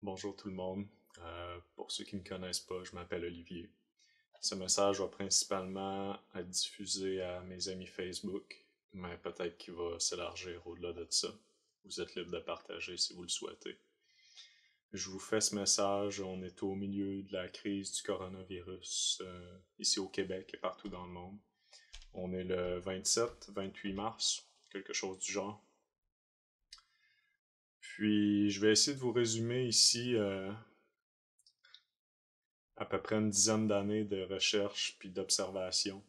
Bonjour tout le monde. Pour ceux qui ne me connaissent pas, je m'appelle Olivier. Ce message va principalement être diffusé à mes amis Facebook, mais peut-être qu'il va s'élargir au-delà de ça. Vous êtes libre de partager si vous le souhaitez. Je vous fais ce message, on est au milieu de la crise du coronavirus ici au Québec et partout dans le monde. On est le 27-28 mars, quelque chose du genre. Puis je vais essayer de vous résumer ici à peu près une dizaine d'années de recherche puis d'observation.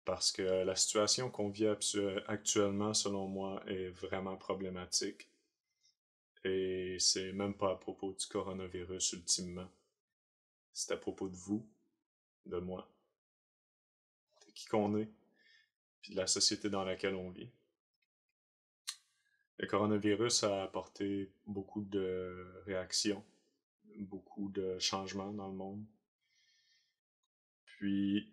Parce que la situation qu'on vit actuellement, selon moi, est vraiment problématique. Et c'est même pas à propos du coronavirus ultimement. C'est à propos de vous, de moi, de qui qu'on est, puis de la société dans laquelle on vit. Le coronavirus a apporté beaucoup de réactions, beaucoup de changements dans le monde. Puis,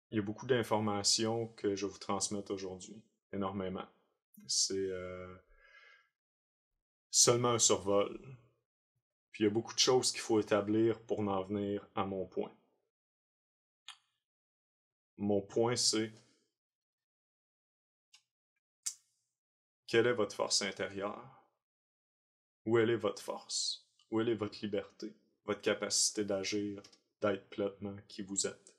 il y a beaucoup d'informations que je vous transmette aujourd'hui, énormément. C'est seulement un survol. Puis il y a beaucoup de choses qu'il faut établir pour en venir à mon point. Mon point, c'est quelle est votre force intérieure? Où elle est votre force? Où elle est votre liberté? Votre capacité d'agir, d'être pleinement qui vous êtes?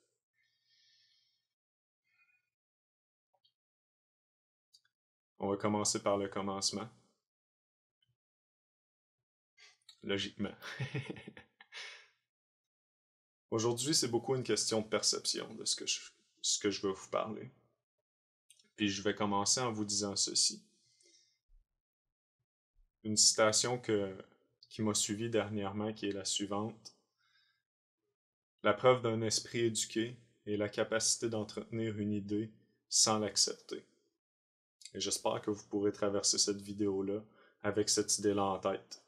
On va commencer par le commencement. Logiquement. Aujourd'hui, c'est beaucoup une question de perception de ce que je veux vous parler. Puis je vais commencer en vous disant ceci. Une citation qui m'a suivi dernièrement, qui est la suivante. La preuve d'un esprit éduqué est la capacité d'entretenir une idée sans l'accepter. Et j'espère que vous pourrez traverser cette vidéo-là avec cette idée-là en tête.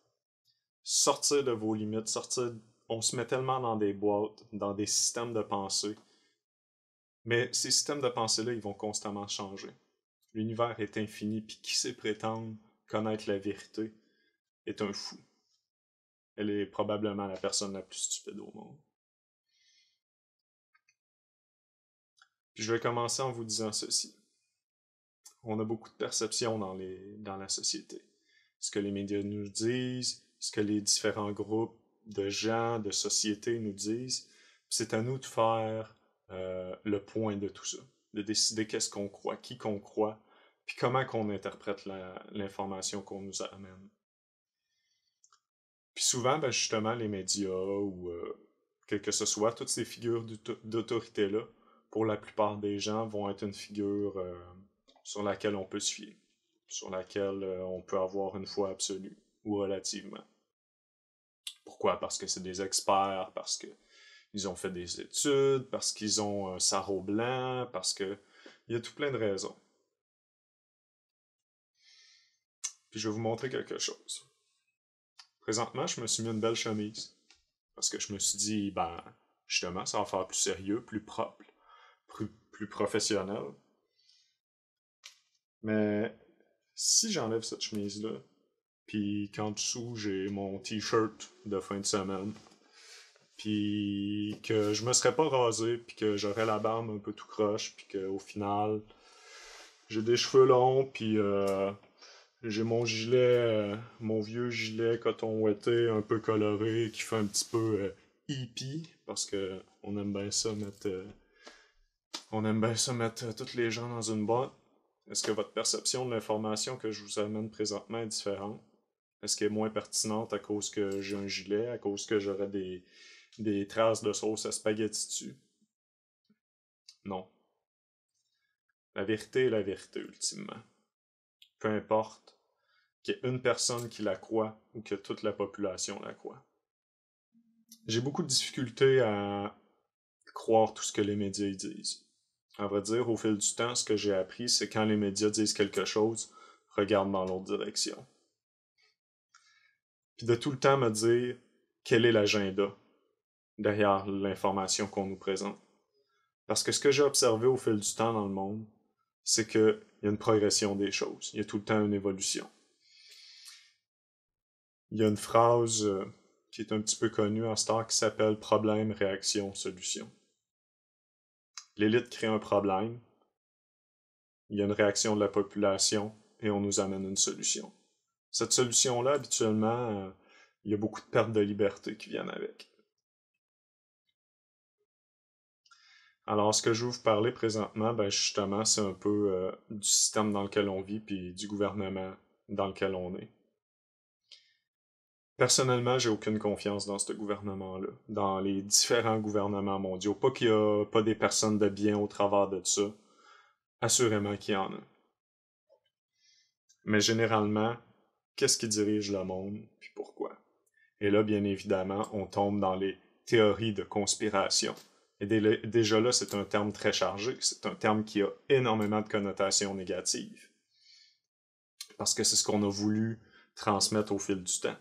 Sortir de vos limites, on se met tellement dans des boîtes, dans des systèmes de pensée, mais ces systèmes de pensée-là, ils vont constamment changer. L'univers est infini, puis qui sait prétendre connaître la vérité est un fou. Elle est probablement la personne la plus stupide au monde. Puis je vais commencer en vous disant ceci. On a beaucoup de perceptions dans la société. Ce que les médias nous disent, ce que les différents groupes de gens, de sociétés nous disent. C'est à nous de faire le point de tout ça, de décider qu'est-ce qu'on croit, qui qu'on croit, puis comment qu'on interprète l'information qu'on nous amène. Puis souvent, ben justement, les médias ou quel que ce soit, toutes ces figures d'autorité-là, pour la plupart des gens, vont être une figure sur laquelle on peut se fier, sur laquelle on peut avoir une foi absolue, ou relativement. Pourquoi? Parce que c'est des experts, parce qu'ils ont fait des études, parce qu'ils ont un sarrau blanc, parce que... Il y a tout plein de raisons. Puis je vais vous montrer quelque chose. Présentement, je me suis mis une belle chemise. Parce que je me suis dit, ben, justement, ça va faire plus sérieux, plus propre, plus professionnel. Mais si j'enlève cette chemise-là, puis qu'en dessous, j'ai mon t-shirt de fin de semaine, puis que je me serais pas rasé, puis que j'aurais la barbe un peu tout croche, puis qu'au final, j'ai des cheveux longs, puis j'ai mon gilet, mon vieux gilet coton ouaté un peu coloré, qui fait un petit peu hippie, parce que on aime bien ça mettre... tous les gens dans une boîte. Est-ce que votre perception de l'information que je vous amène présentement est différente? Est-ce qu'elle est moins pertinente à cause que j'ai un gilet, à cause que j'aurais des traces de sauce à spaghetti dessus? Non. La vérité est la vérité, ultimement. Peu importe qu'il y ait une personne qui la croit ou que toute la population la croit. J'ai beaucoup de difficultés à croire tout ce que les médias disent. À vrai dire, au fil du temps, ce que j'ai appris, c'est quand les médias disent quelque chose, regarde dans l'autre direction. Puis de tout le temps me dire quel est l'agenda derrière l'information qu'on nous présente. Parce que ce que j'ai observé au fil du temps dans le monde, c'est qu'il y a une progression des choses. Il y a tout le temps une évolution. Il y a une phrase qui est un petit peu connue à cette heure qui s'appelle problème, réaction, solution. L'élite crée un problème, il y a une réaction de la population et on nous amène une solution. Cette solution-là, habituellement, il y a beaucoup de pertes de liberté qui viennent avec. Alors, ce que je veux vous parler présentement, ben justement, c'est un peu du système dans lequel on vit puis du gouvernement dans lequel on est. Personnellement, j'ai aucune confiance dans ce gouvernement-là, dans les différents gouvernements mondiaux. Pas qu'il y a pas des personnes de bien au travers de ça. Assurément qu'il y en a. Mais généralement, qu'est-ce qui dirige le monde, puis pourquoi? Et là, bien évidemment, on tombe dans les théories de conspiration. Et déjà là, c'est un terme très chargé. C'est un terme qui a énormément de connotations négatives. Parce que c'est ce qu'on a voulu transmettre au fil du temps.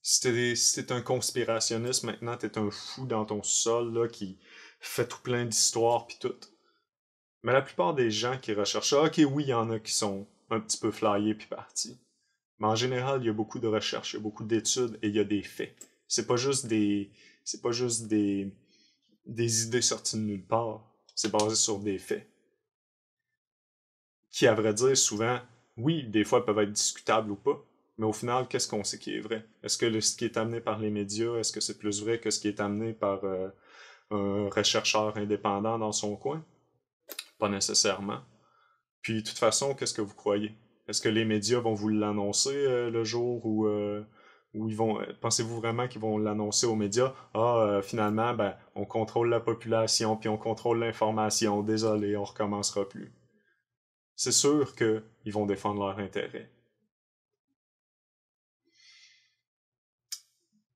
Si t'es un conspirationniste, maintenant, t'es un fou dans ton sol, là, qui fait tout plein d'histoires pis tout. Mais la plupart des gens qui recherchent ça, ok, oui, il y en a qui sont un petit peu flyés puis partis. Mais en général, il y a beaucoup de recherches, il y a beaucoup d'études et il y a des faits. C'est pas juste des idées sorties de nulle part. C'est basé sur des faits. Qui, à vrai dire, souvent, oui, des fois peuvent être discutables ou pas. Mais au final, qu'est-ce qu'on sait qui est vrai? Est-ce que ce qui est amené par les médias, est-ce que c'est plus vrai que ce qui est amené par un rechercheur indépendant dans son coin? Pas nécessairement. Puis, de toute façon, qu'est-ce que vous croyez? Est-ce que les médias vont vous l'annoncer le jour où ils vont... Pensez-vous vraiment qu'ils vont l'annoncer aux médias? Ah, finalement, ben, on contrôle la population, puis on contrôle l'information. Désolé, on recommencera plus. C'est sûr qu'ils vont défendre leurs intérêts.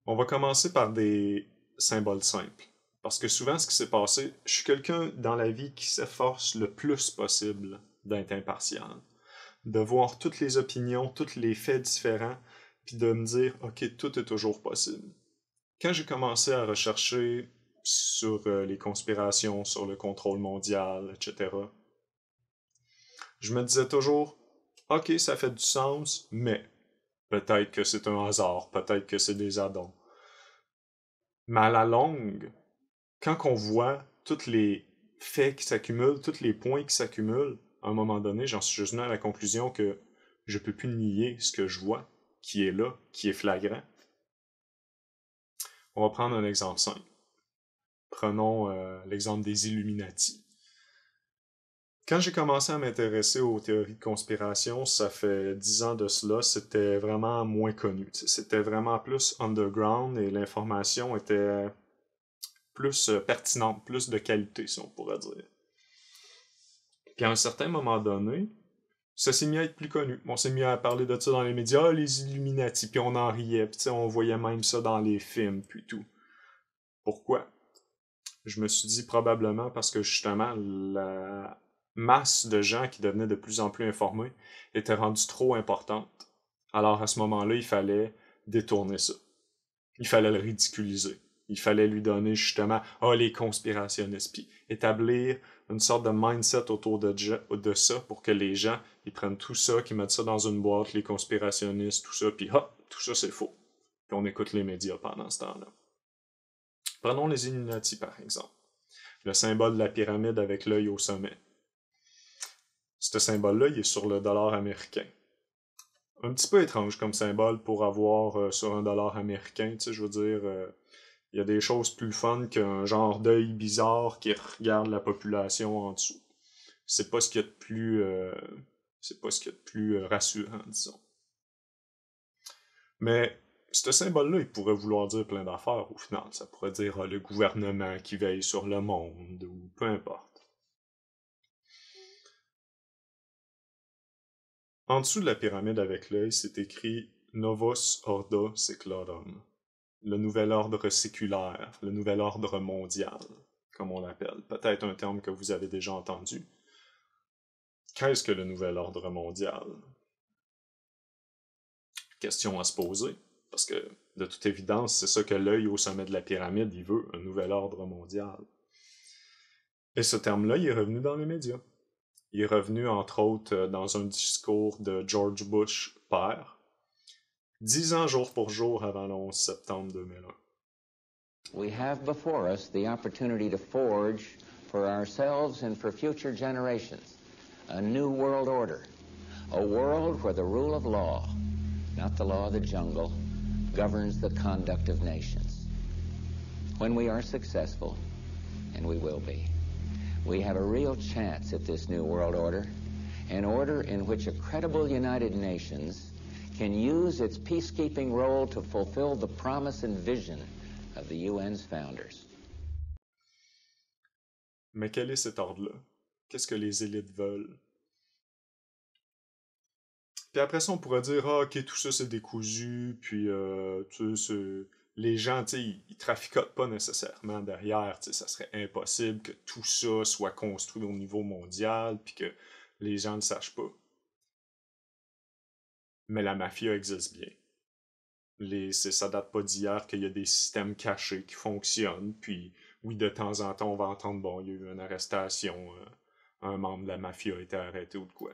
On va commencer par des symboles simples. Parce que souvent, ce qui s'est passé, je suis quelqu'un dans la vie qui s'efforce le plus possible d'être impartial. De voir toutes les opinions, tous les faits différents, puis de me dire, ok, tout est toujours possible. Quand j'ai commencé à rechercher sur les conspirations, sur le contrôle mondial, etc., je me disais toujours, ok, ça fait du sens, mais peut-être que c'est un hasard, peut-être que c'est des addons. Mais à la longue, quand on voit tous les faits qui s'accumulent, tous les points qui s'accumulent, à un moment donné, j'en suis juste venu à la conclusion que je peux plus nier ce que je vois, qui est là, qui est flagrant. On va prendre un exemple simple. Prenons l'exemple des Illuminati. Quand j'ai commencé à m'intéresser aux théories de conspiration, ça fait 10 ans de cela, c'était vraiment moins connu. C'était vraiment plus underground et l'information était plus pertinente, plus de qualité, si on pourrait dire. Puis à un certain moment donné, ça s'est mis à être plus connu. On s'est mis à parler de ça dans les médias, les Illuminati, puis on en riait, puis on voyait même ça dans les films, puis tout. Pourquoi? Je me suis dit probablement parce que justement, la masse de gens qui devenaient de plus en plus informés était rendue trop importante. Alors à ce moment-là, il fallait détourner ça. Il fallait le ridiculiser. Il fallait lui donner justement les conspirationnistes, puis établir une sorte de mindset autour de ça pour que les gens ils prennent tout ça, qu'ils mettent ça dans une boîte, les conspirationnistes, tout ça, puis tout ça c'est faux. Puis on écoute les médias pendant ce temps-là. Prenons les Illuminati par exemple. Le symbole de la pyramide avec l'œil au sommet. Ce symbole-là, il est sur le dollar américain. Un petit peu étrange comme symbole pour avoir sur un dollar américain, tu sais, je veux dire, il y a des choses plus fun qu'un genre d'œil bizarre qui regarde la population en dessous. C'est pas ce qu'il y a de plus, c'est pas ce qu'il y a de plus rassurant, disons. Mais ce symbole-là, il pourrait vouloir dire plein d'affaires au final. Ça pourrait dire le gouvernement qui veille sur le monde, ou peu importe. En dessous de la pyramide avec l'œil, c'est écrit Novus Ordo Seclorum, le nouvel ordre séculaire, le nouvel ordre mondial, comme on l'appelle. Peut-être un terme que vous avez déjà entendu. Qu'est-ce que le nouvel ordre mondial? Question à se poser, parce que de toute évidence, c'est ça que l'œil au sommet de la pyramide, il veut, un nouvel ordre mondial. Et ce terme-là, il est revenu dans les médias. Il est revenu, entre autres, dans un discours de George Bush père, 10 ans jour pour jour avant le 11 septembre 2001. We have before us the opportunity to forge for ourselves and for future generations a new world order, a world where the rule of law, not the law of the jungle, governs the conduct of nations. When we are successful, and we will be, we have a real chance at this new world order, an order in which a credible United Nations can use its peacekeeping role to fulfill the promise and vision of the UN's founders. Mais quel est cet ordre-là? Qu'est-ce que les élites veulent? Puis après ça, on pourrait dire, ah, ok, tout ça c'est décousu, puis tu sais, les gens, tu sais, ils traficotent pas nécessairement derrière, tu sais, ça serait impossible que tout ça soit construit au niveau mondial, puis que les gens ne le sachent pas. Mais la mafia existe bien. Ça date pas d'hier qu'il y a des systèmes cachés qui fonctionnent, puis oui, de temps en temps, on va entendre, bon, il y a eu une arrestation, un membre de la mafia a été arrêté ou de quoi.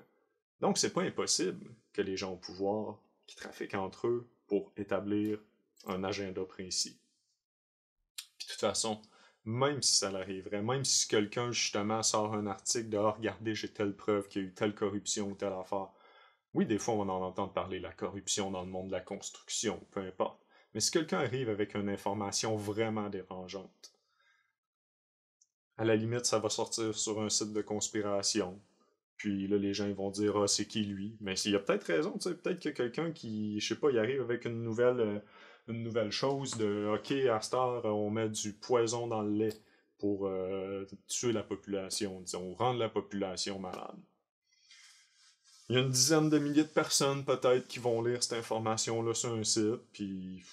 Donc, c'est pas impossible que les gens au pouvoir, qui trafiquent entre eux pour établir un agenda précis. Puis de toute façon, même si ça l'arriverait, même si quelqu'un, justement, sort un article de « Ah, regardez, j'ai telle preuve qu'il y a eu telle corruption ou telle affaire », oui, des fois, on en entend parler, la corruption dans le monde de la construction, peu importe. Mais si quelqu'un arrive avec une information vraiment dérangeante, à la limite, ça va sortir sur un site de conspiration. Puis là, les gens ils vont dire « Ah, c'est qui lui? » Mais il y a peut-être raison, tu sais, peut-être qu'il y a quelqu'un qui, je sais pas, il arrive avec une nouvelle chose de « Ok, à cette heure, on met du poison dans le lait pour tuer la population, disons, rendre la population malade. » Il y a une dizaine de milliers de personnes peut-être qui vont lire cette information-là sur un site, puis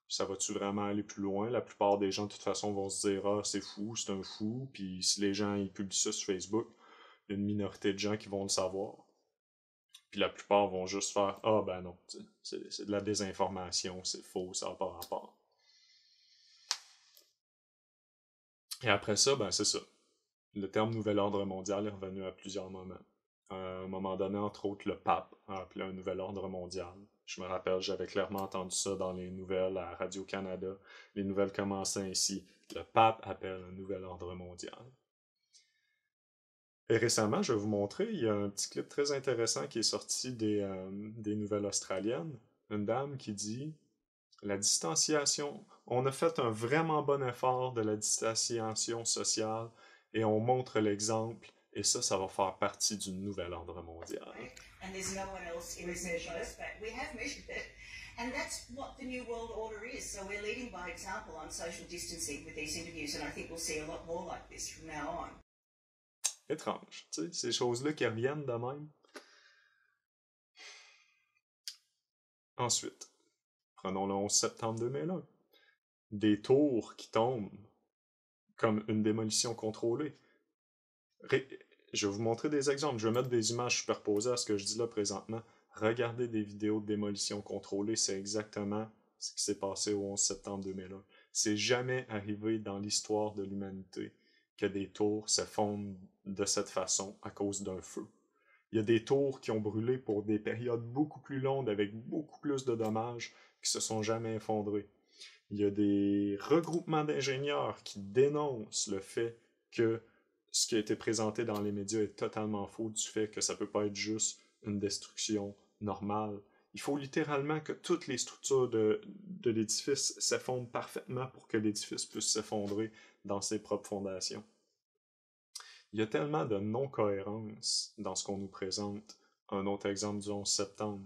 ça va-tu vraiment aller plus loin? La plupart des gens, de toute façon, vont se dire « Ah, c'est fou, c'est un fou. » Puis si les gens ils publient ça sur Facebook, il y a une minorité de gens qui vont le savoir. Puis la plupart vont juste faire « Ah, ben non, c'est de la désinformation, c'est faux, ça n'a pas rapport. » Et après ça, ben c'est ça. Le terme Nouvel Ordre Mondial est revenu à plusieurs moments. À un moment donné, entre autres, le pape a appelé un Nouvel Ordre Mondial. Je me rappelle, j'avais clairement entendu ça dans les nouvelles à Radio-Canada. Les nouvelles commençaient ainsi. Le pape appelle un Nouvel Ordre Mondial. Et récemment, je vais vous montrer, il y a un petit clip très intéressant qui est sorti des nouvelles australiennes. Une dame qui dit « La distanciation, on a fait un vraiment bon effort de la distanciation sociale et on montre l'exemple et ça va faire partie du nouvel ordre mondial. » And there's no one else in this universe, but we have measured it. And that's what the New World Order is. So we're leading by example on social distancing with these interviews, and I think we'll see a lot more like this from now on. Étrange, tu sais, ces choses-là qui reviennent de même. Ensuite, prenons le 11 septembre 2001. Des tours qui tombent comme une démolition contrôlée. Je vais vous montrer des exemples. Je vais mettre des images superposées à ce que je dis là présentement. Regardez des vidéos de démolition contrôlée, c'est exactement ce qui s'est passé au 11 septembre 2001. C'est jamais arrivé dans l'histoire de l'humanité que des tours s'effondrent de cette façon à cause d'un feu. Il y a des tours qui ont brûlé pour des périodes beaucoup plus longues avec beaucoup plus de dommages qui se sont jamais effondrés. Il y a des regroupements d'ingénieurs qui dénoncent le fait que ce qui a été présenté dans les médias est totalement faux du fait que ça peut pas être juste une destruction normale. Il faut littéralement que toutes les structures de l'édifice s'effondrent parfaitement pour que l'édifice puisse s'effondrer dans ses propres fondations. Il y a tellement de non-cohérence dans ce qu'on nous présente. Un autre exemple du 11 septembre.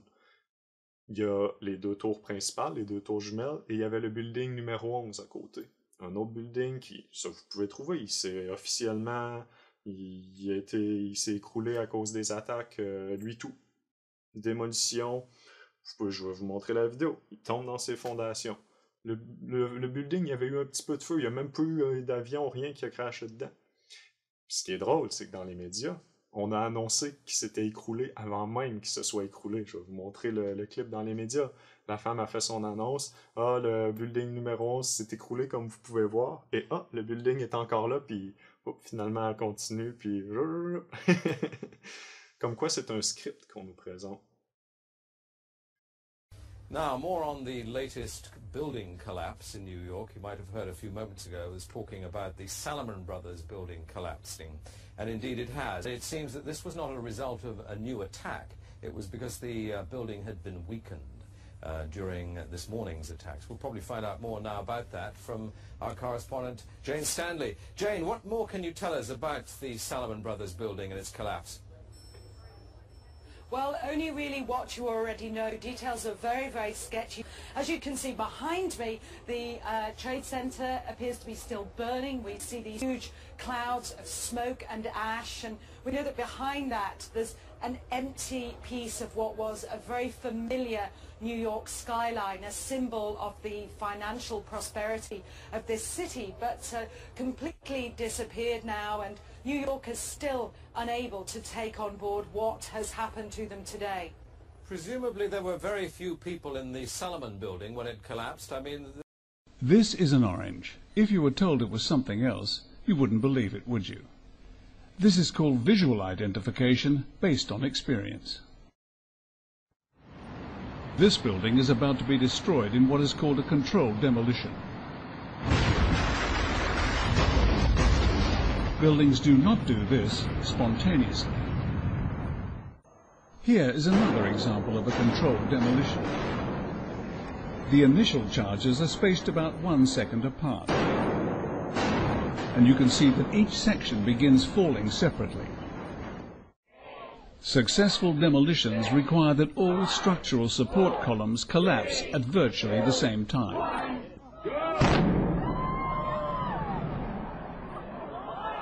Il y a les deux tours principales, les deux tours jumelles, et il y avait le building numéro 11 à côté. Un autre building qui, ça vous pouvez trouver, il s'est officiellement, il s'est écroulé à cause des attaques, lui tout. Démolition, je vais vous montrer la vidéo, il tombe dans ses fondations. Le building, il y avait eu un petit peu de feu, il n'y a même pas eu d'avion, rien qui a craché dedans. Puis ce qui est drôle, c'est que dans les médias, on a annoncé qu'il s'était écroulé avant même qu'il se soit écroulé. Je vais vous montrer le clip dans les médias. La femme a fait son annonce. Ah, le building numéro 11 s'est écroulé comme vous pouvez voir. Et ah, le building est encore là, puis finalement elle continue, puis... Comme quoi c'est un script qu'on nous présente. Now, more on the latest building collapse in New York. You might have heard a few moments ago I was talking about the Salomon Brothers building collapsing. And indeed it has. It seems that this was not a result of a new attack. It was because the building had been weakened during this morning's attacks. We'll probably find out more now about that from our correspondent, Jane Stanley. Jane, what more can you tell us about the Salomon Brothers building and its collapse? Well, only really what you already know. Details are very, very sketchy. As you can see behind me, the Trade Center appears to be still burning. We see these huge clouds of smoke and ash, and we know that behind that there's an empty piece of what was a very familiar New York skyline, a symbol of the financial prosperity of this city, but completely disappeared now, and New York is still unable to take on board what has happened to them today. Presumably there were very few people in the Salomon building when it collapsed. I mean... This is an orange. If you were told it was something else, you wouldn't believe it, would you? This is called visual identification based on experience. This building is about to be destroyed in what is called a controlled demolition. Buildings do not do this spontaneously. Here is another example of a controlled demolition. The initial charges are spaced about 1 second apart, and you can see that each section begins falling separately. Successful demolitions require that all structural support columns collapse at virtually the same time.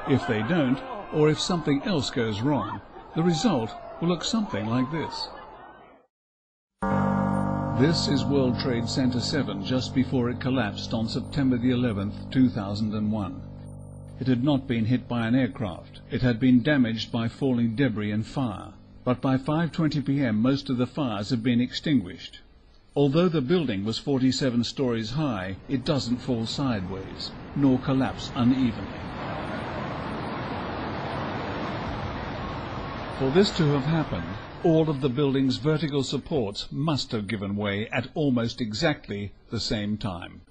If they don't, or if something else goes wrong, the result will look something like this. This is World Trade Center 7 just before it collapsed on September the 11th, 2001. It had not been hit by an aircraft. It had been damaged by falling debris and fire. But by 5:20 p.m. most of the fires had been extinguished. Although the building was 47 stories high, it doesn't fall sideways, nor collapse unevenly. For this to have happened, all of the building's vertical supports must have given way at almost exactly the same time.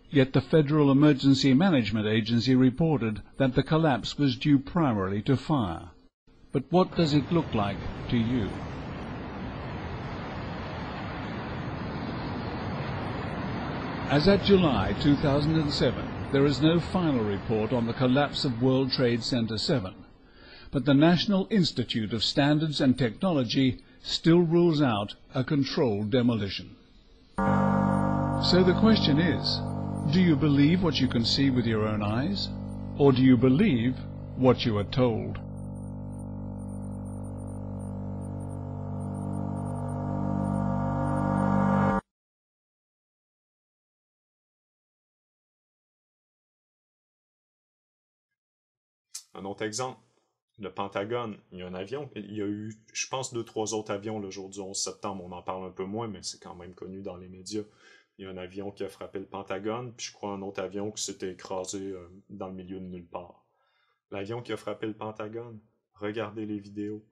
Yet the Federal Emergency Management Agency reported that the collapse was due primarily to fire. But what does it look like to you? As at July 2007, there is no final report on the collapse of World Trade Center 7. But the National Institute of Standards and Technology still rules out a controlled demolition. So the question is, do you believe what you can see with your own eyes, or do you believe what you are told? Un autre exemple. Le Pentagone, il y a un avion, il y a eu, je pense, 2-3 autres avions le jour du 11 septembre, on en parle un peu moins, mais c'est quand même connu dans les médias. Il y a un avion qui a frappé le Pentagone, puis je crois un autre avion qui s'était écrasé dans le milieu de nulle part. L'avion qui a frappé le Pentagone, regardez les vidéos.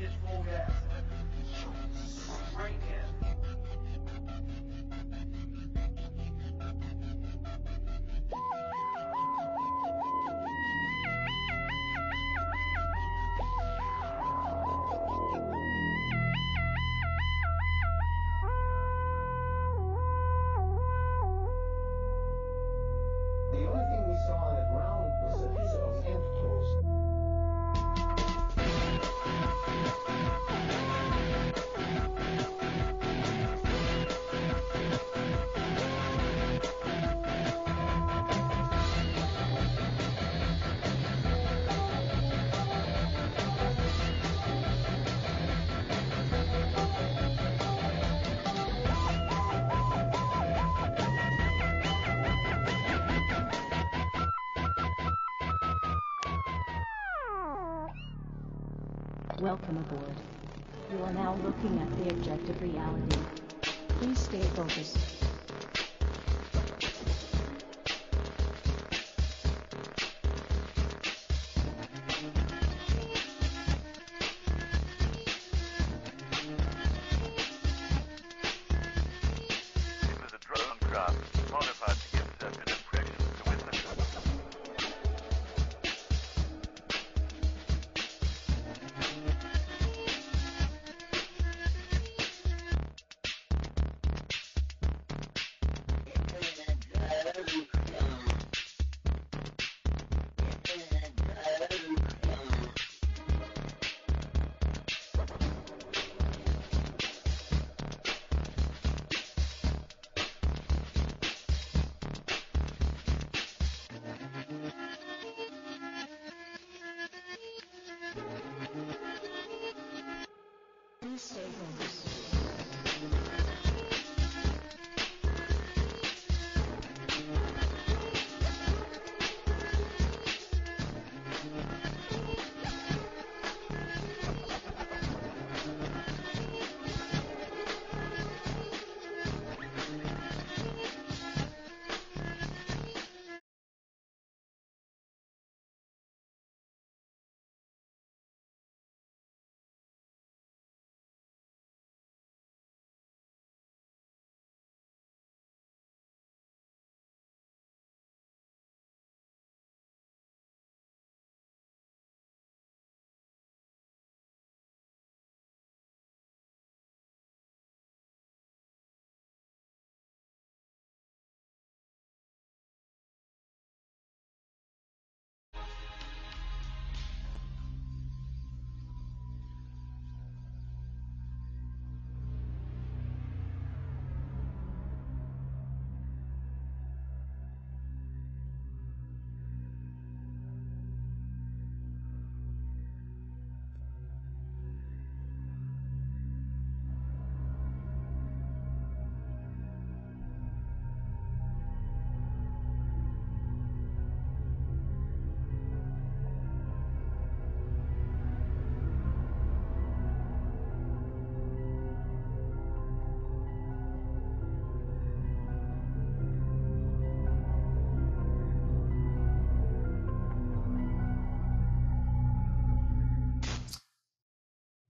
just rolled out. Right now. The only thing we saw on the ground was a piece of hand tools. Welcome aboard. You are now looking at the objective reality. Please stay focused. It was a drone craft modified to give certain impressions to witnesses. Please stay focused.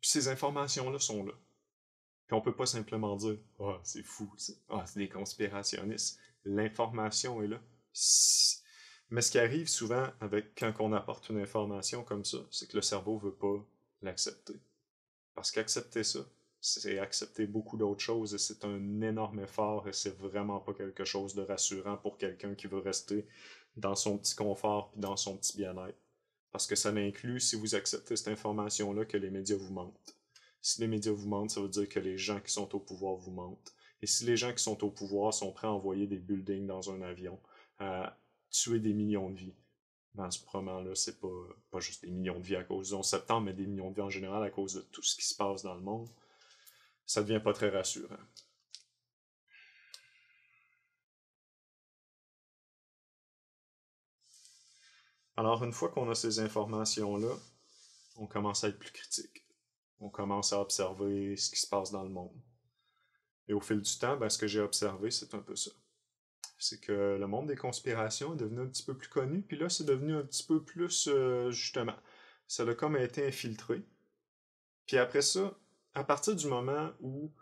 Puis ces informations-là sont là. Puis on peut pas simplement dire « Ah, c'est fou, ça. Ah, c'est des conspirationnistes. » L'information est là. Mais ce qui arrive souvent avec quand on apporte une information comme ça, c'est que le cerveau veut pas l'accepter. Parce qu'accepter ça, c'est accepter beaucoup d'autres choses et c'est un énorme effort et c'est vraiment pas quelque chose de rassurant pour quelqu'un qui veut rester dans son petit confort puis dans son petit bien-être. Parce que ça inclut, si vous acceptez cette information-là, que les médias vous mentent. Si les médias vous mentent, ça veut dire que les gens qui sont au pouvoir vous mentent. Et si les gens qui sont au pouvoir sont prêts à envoyer des buildings dans un avion, à tuer des millions de vies, ben, ce moment-là, c'est pas juste des millions de vies à cause du 11 septembre, mais des millions de vies en général à cause de tout ce qui se passe dans le monde, ça devient pas très rassurant. Alors, une fois qu'on a ces informations-là, on commence à être plus critique. On commence à observer ce qui se passe dans le monde. Et au fil du temps, ben, ce que j'ai observé, c'est un peu ça. C'est que le monde des conspirations est devenu un petit peu plus connu, puis là, c'est devenu un petit peu plus, justement, ça a comme été infiltré. Puis après ça, à partir du moment où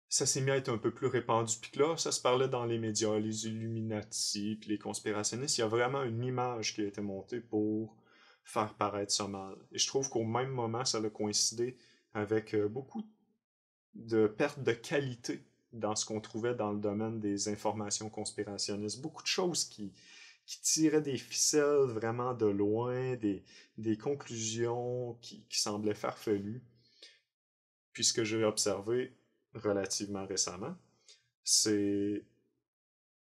ça s'est mis à être un peu plus répandu, puis que là, ça se parlait dans les médias, les Illuminati, puis les conspirationnistes, il y a vraiment une image qui a été montée pour faire paraître ça mal. Et je trouve qu'au même moment, ça a coïncidé avec beaucoup de perte de qualité dans ce qu'on trouvait dans le domaine des informations conspirationnistes. Beaucoup de choses qui tiraient des ficelles vraiment de loin, des conclusions qui semblaient farfelues. Puis ce que j'ai observé relativement récemment, c'est...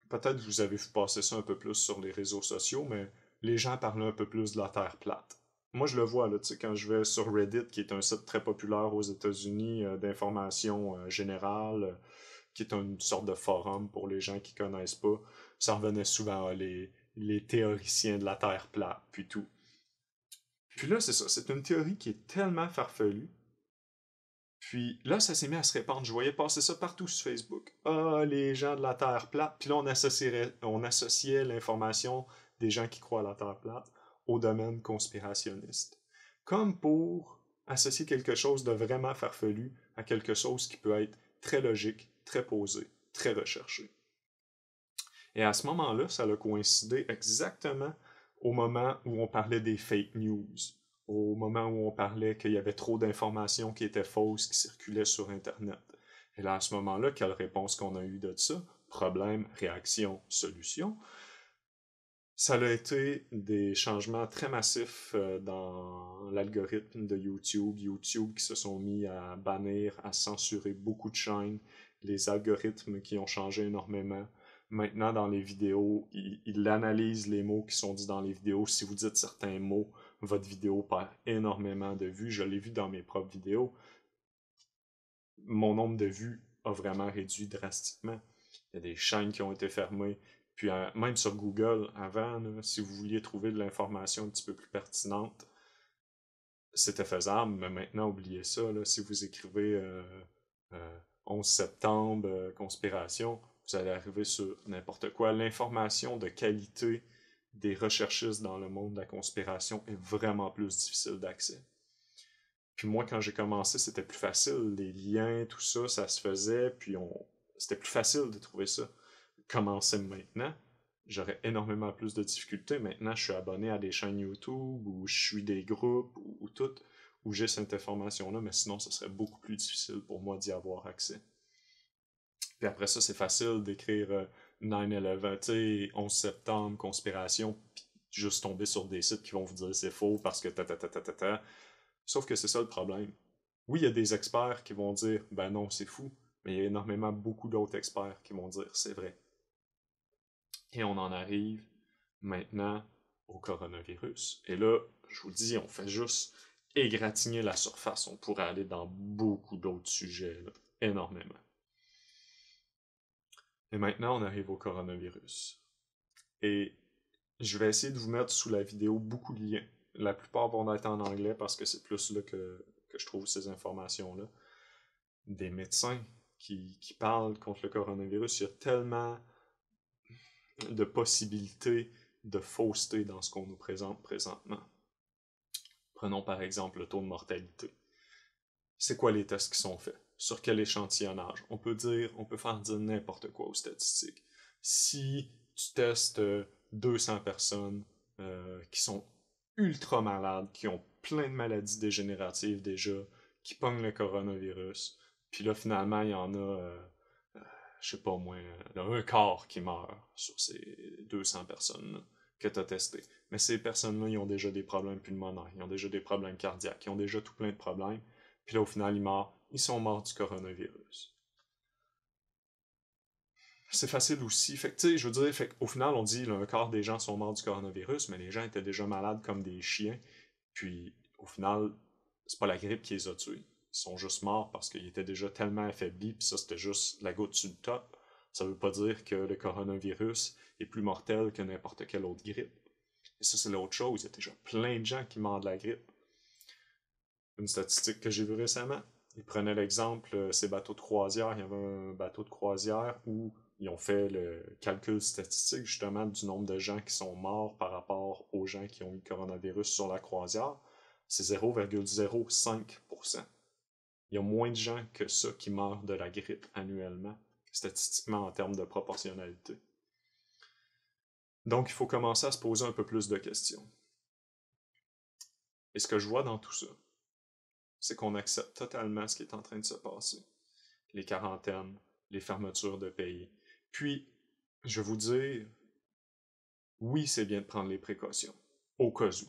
Peut-être que vous avez vu passer ça un peu plus sur les réseaux sociaux, mais les gens parlaient un peu plus de la Terre plate. Moi, je le vois, là, quand je vais sur Reddit, qui est un site très populaire aux États-Unis d'information générale, qui est une sorte de forum pour les gens qui connaissent pas, ça revenait souvent les théoriciens de la Terre plate, puis tout. Puis là, c'est ça, c'est une théorie qui est tellement farfelue. Puis là, ça s'est mis à se répandre. Je voyais passer ça partout sur Facebook. Ah, les gens de la Terre plate. Puis là, on associait l'information des gens qui croient à la Terre plate au domaine conspirationniste. Comme pour associer quelque chose de vraiment farfelu à quelque chose qui peut être très logique, très posé, très recherché. Et à ce moment-là, ça a coïncidé exactement au moment où on parlait des fake news, au moment où on parlait qu'il y avait trop d'informations qui étaient fausses, qui circulaient sur Internet. Et là, à ce moment-là, quelle réponse qu'on a eue de ça? Problème, réaction, solution. Ça a été des changements très massifs dans l'algorithme de YouTube. YouTube qui se sont mis à bannir, à censurer beaucoup de chaînes. Les algorithmes qui ont changé énormément. Maintenant, dans les vidéos, il analyse les mots qui sont dits dans les vidéos. Si vous dites certains mots, votre vidéo perd énormément de vues. Je l'ai vu dans mes propres vidéos. Mon nombre de vues a vraiment réduit drastiquement. Il y a des chaînes qui ont été fermées. Puis même sur Google, avant, là, si vous vouliez trouver de l'information un petit peu plus pertinente, c'était faisable. Mais maintenant, oubliez ça. Là, si vous écrivez 11 septembre, conspiration, vous allez arriver sur n'importe quoi. L'information de qualité des recherchistes dans le monde de la conspiration est vraiment plus difficile d'accès. Puis moi, quand j'ai commencé, c'était plus facile. Les liens, tout ça, ça se faisait, puis c'était plus facile de trouver ça. Commencer maintenant, j'aurais énormément plus de difficultés. Maintenant, je suis abonné à des chaînes YouTube, ou je suis des groupes, ou tout, où j'ai cette information-là, mais sinon, ce serait beaucoup plus difficile pour moi d'y avoir accès. Puis après ça, c'est facile d'écrire 9/11, tu sais, 11 septembre, conspiration, puis juste tomber sur des sites qui vont vous dire c'est faux parce que ta. Sauf que c'est ça le problème. Oui, il y a des experts qui vont dire ben non, c'est fou, mais il y a énormément beaucoup d'autres experts qui vont dire c'est vrai. Et on en arrive maintenant au coronavirus. Et là, je vous dis, on fait juste égratigner la surface. On pourrait aller dans beaucoup d'autres sujets, là, énormément. Et maintenant, on arrive au coronavirus. Et je vais essayer de vous mettre sous la vidéo beaucoup de liens. La plupart vont être en anglais parce que c'est plus là que je trouve ces informations-là. Des médecins qui parlent contre le coronavirus. Il y a tellement de possibilités de fausseté dans ce qu'on nous présente présentement. Prenons par exemple le taux de mortalité. C'est quoi les tests qui sont faits? Sur quel échantillonnage? On peut faire dire n'importe quoi aux statistiques. Si tu testes 200 personnes qui sont ultra malades, qui ont plein de maladies dégénératives déjà, qui pognent le coronavirus, puis là finalement il y en a, je sais pas moins, un quart qui meurt sur ces 200 personnes-là que tu as testées. Mais ces personnes-là, ils ont déjà des problèmes pulmonaires, ils ont déjà des problèmes cardiaques, ils ont déjà tout plein de problèmes. Puis là, au final, ils sont morts du coronavirus. C'est facile aussi. Fait que, tu sais, je veux dire, au final, on dit là, un quart des gens sont morts du coronavirus, mais les gens étaient déjà malades comme des chiens. Puis, au final, c'est pas la grippe qui les a tués. Ils sont juste morts parce qu'ils étaient déjà tellement affaiblis, puis ça, c'était juste la goutte sur le top. Ça veut pas dire que le coronavirus est plus mortel que n'importe quelle autre grippe. Et ça, c'est l'autre chose. Il y a déjà plein de gens qui meurent de la grippe. Une statistique que j'ai vue récemment, ils prenaient l'exemple, ces bateaux de croisière. Il y avait un bateau de croisière où ils ont fait le calcul statistique justement du nombre de gens qui sont morts par rapport aux gens qui ont eu le coronavirus sur la croisière. C'est 0,05%. Il y a moins de gens que ça qui meurent de la grippe annuellement, statistiquement en termes de proportionnalité. Donc, il faut commencer à se poser un peu plus de questions. Et ce que je vois dans tout ça, c'est qu'on accepte totalement ce qui est en train de se passer. Les quarantaines, les fermetures de pays. Puis, je vais vous dire, oui, c'est bien de prendre les précautions, au cas où.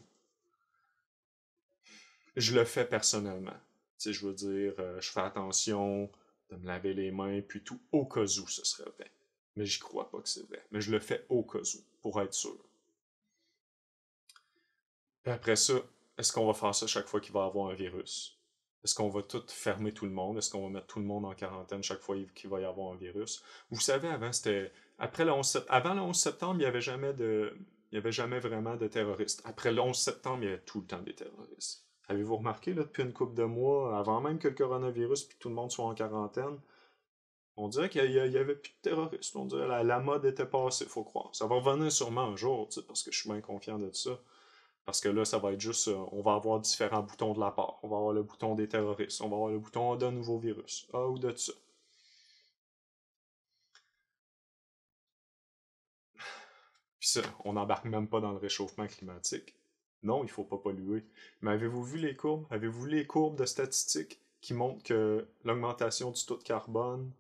Je le fais personnellement. Tu sais, je veux dire, je fais attention de me laver les mains, puis tout, au cas où ce serait vrai. Mais j'y crois pas que c'est vrai. Mais je le fais au cas où, pour être sûr. Et après ça, est-ce qu'on va faire ça chaque fois qu'il va y avoir un virus? Est-ce qu'on va tout fermer tout le monde? Est-ce qu'on va mettre tout le monde en quarantaine chaque fois qu'il va y avoir un virus? Vous savez, avant, c'était... Avant le 11 septembre, il n'y avait jamais vraiment de terroristes. Après le 11 septembre, il y avait tout le temps des terroristes. Avez-vous remarqué, là, depuis une couple de mois, avant même que le coronavirus puis que tout le monde soit en quarantaine, on dirait qu'il y avait plus de terroristes. On dirait que la mode était passée, faut croire. Ça va revenir sûrement un jour, parce que je suis bien confiant de ça. Parce que là, ça va être juste, on va avoir différents boutons de la part. On va avoir le bouton des terroristes, on va avoir le bouton d'un nouveau virus, ou de ça. Puis ça, on n'embarque même pas dans le réchauffement climatique. Non, il ne faut pas polluer. Mais avez-vous vu les courbes? Avez-vous vu les courbes de statistiques qui montrent que l'augmentation du taux de carbone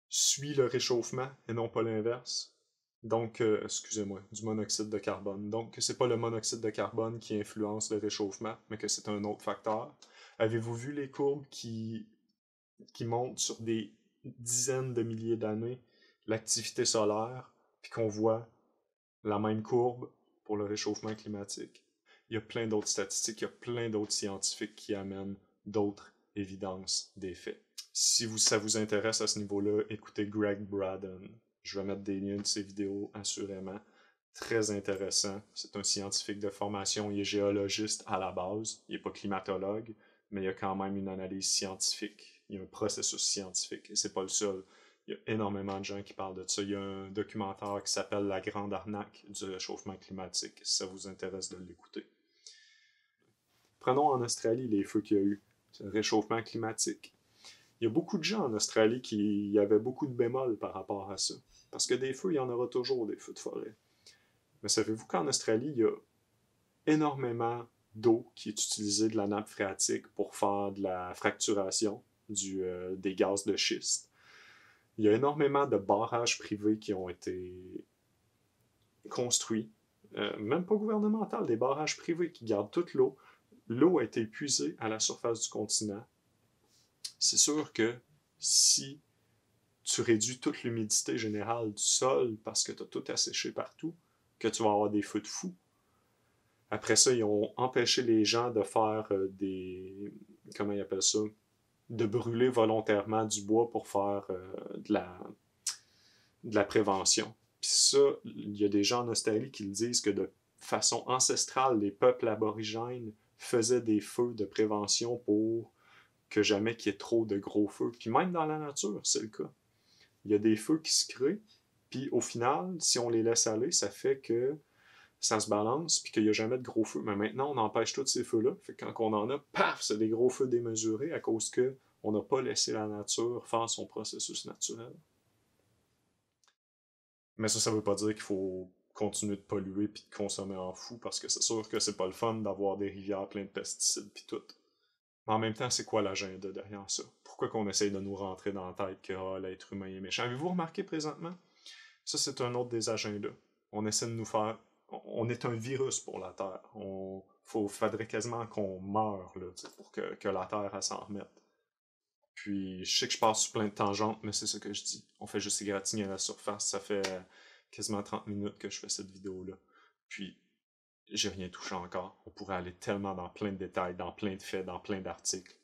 suit le réchauffement et non pas l'inverse? Donc, excusez-moi, du monoxyde de carbone. Donc, c'est pas le monoxyde de carbone qui influence le réchauffement, mais que c'est un autre facteur. Avez-vous vu les courbes qui montent sur des dizaines de milliers d'années l'activité solaire, puis qu'on voit la même courbe pour le réchauffement climatique? Il y a plein d'autres statistiques, il y a plein d'autres scientifiques qui amènent d'autres évidences des faits. Si ça vous intéresse à ce niveau-là, écoutez Greg Braden. Je vais mettre des liens de ses vidéos, assurément. Très intéressant. C'est un scientifique de formation. Il est géologiste à la base. Il n'est pas climatologue, mais il y a quand même une analyse scientifique. Il y a un processus scientifique. Et c'est pas le seul. Il y a énormément de gens qui parlent de ça. Il y a un documentaire qui s'appelle La Grande Arnaque du réchauffement climatique, si ça vous intéresse de l'écouter. Prenons en Australie les feux qu'il y a eu. C'est le réchauffement climatique. Il y a beaucoup de gens en Australie qui avaient beaucoup de bémols par rapport à ça. Parce que des feux, il y en aura toujours, des feux de forêt. Mais savez-vous qu'en Australie, il y a énormément d'eau qui est utilisée de la nappe phréatique pour faire de la fracturation des gaz de schiste. Il y a énormément de barrages privés qui ont été construits, même pas gouvernemental, des barrages privés qui gardent toute l'eau. L'eau a été épuisée à la surface du continent. C'est sûr que si tu réduis toute l'humidité générale du sol parce que tu as tout asséché partout, que tu vas avoir des feux de fou. Après ça, ils ont empêché les gens de faire comment ils appellent ça? De brûler volontairement du bois pour faire de la prévention. Puis ça, il y a des gens en Australie qui le disent que de façon ancestrale, les peuples aborigènes faisaient des feux de prévention pour que jamais qu'il y ait trop de gros feux. Puis même dans la nature, c'est le cas. Il y a des feux qui se créent, puis au final, si on les laisse aller, ça fait que ça se balance, puis qu'il n'y a jamais de gros feux. Mais maintenant, on empêche tous ces feux-là. Fait que quand on en a, paf, c'est des gros feux démesurés à cause qu'on n'a pas laissé la nature faire son processus naturel. Mais ça veut pas dire qu'il faut continuer de polluer puis de consommer en fou, parce que c'est sûr que c'est pas le fun d'avoir des rivières pleines de pesticides puis tout. Mais en même temps, c'est quoi l'agenda derrière ça? Pourquoi qu'on essaye de nous rentrer dans la tête que l'être humain est méchant? Avez-vous remarqué présentement? Ça, c'est un autre des agendas. On essaie de nous faire... On est un virus pour la Terre. Faudrait quasiment qu'on meure là, pour que la Terre elle s'en remette. Puis, je sais que je passe sur plein de tangentes, mais c'est ce que je dis. On fait juste égratigner à la surface. Ça fait quasiment 30 minutes que je fais cette vidéo-là. Puis, j'ai rien touché encore. On pourrait aller tellement dans plein de détails, dans plein de faits, dans plein d'articles.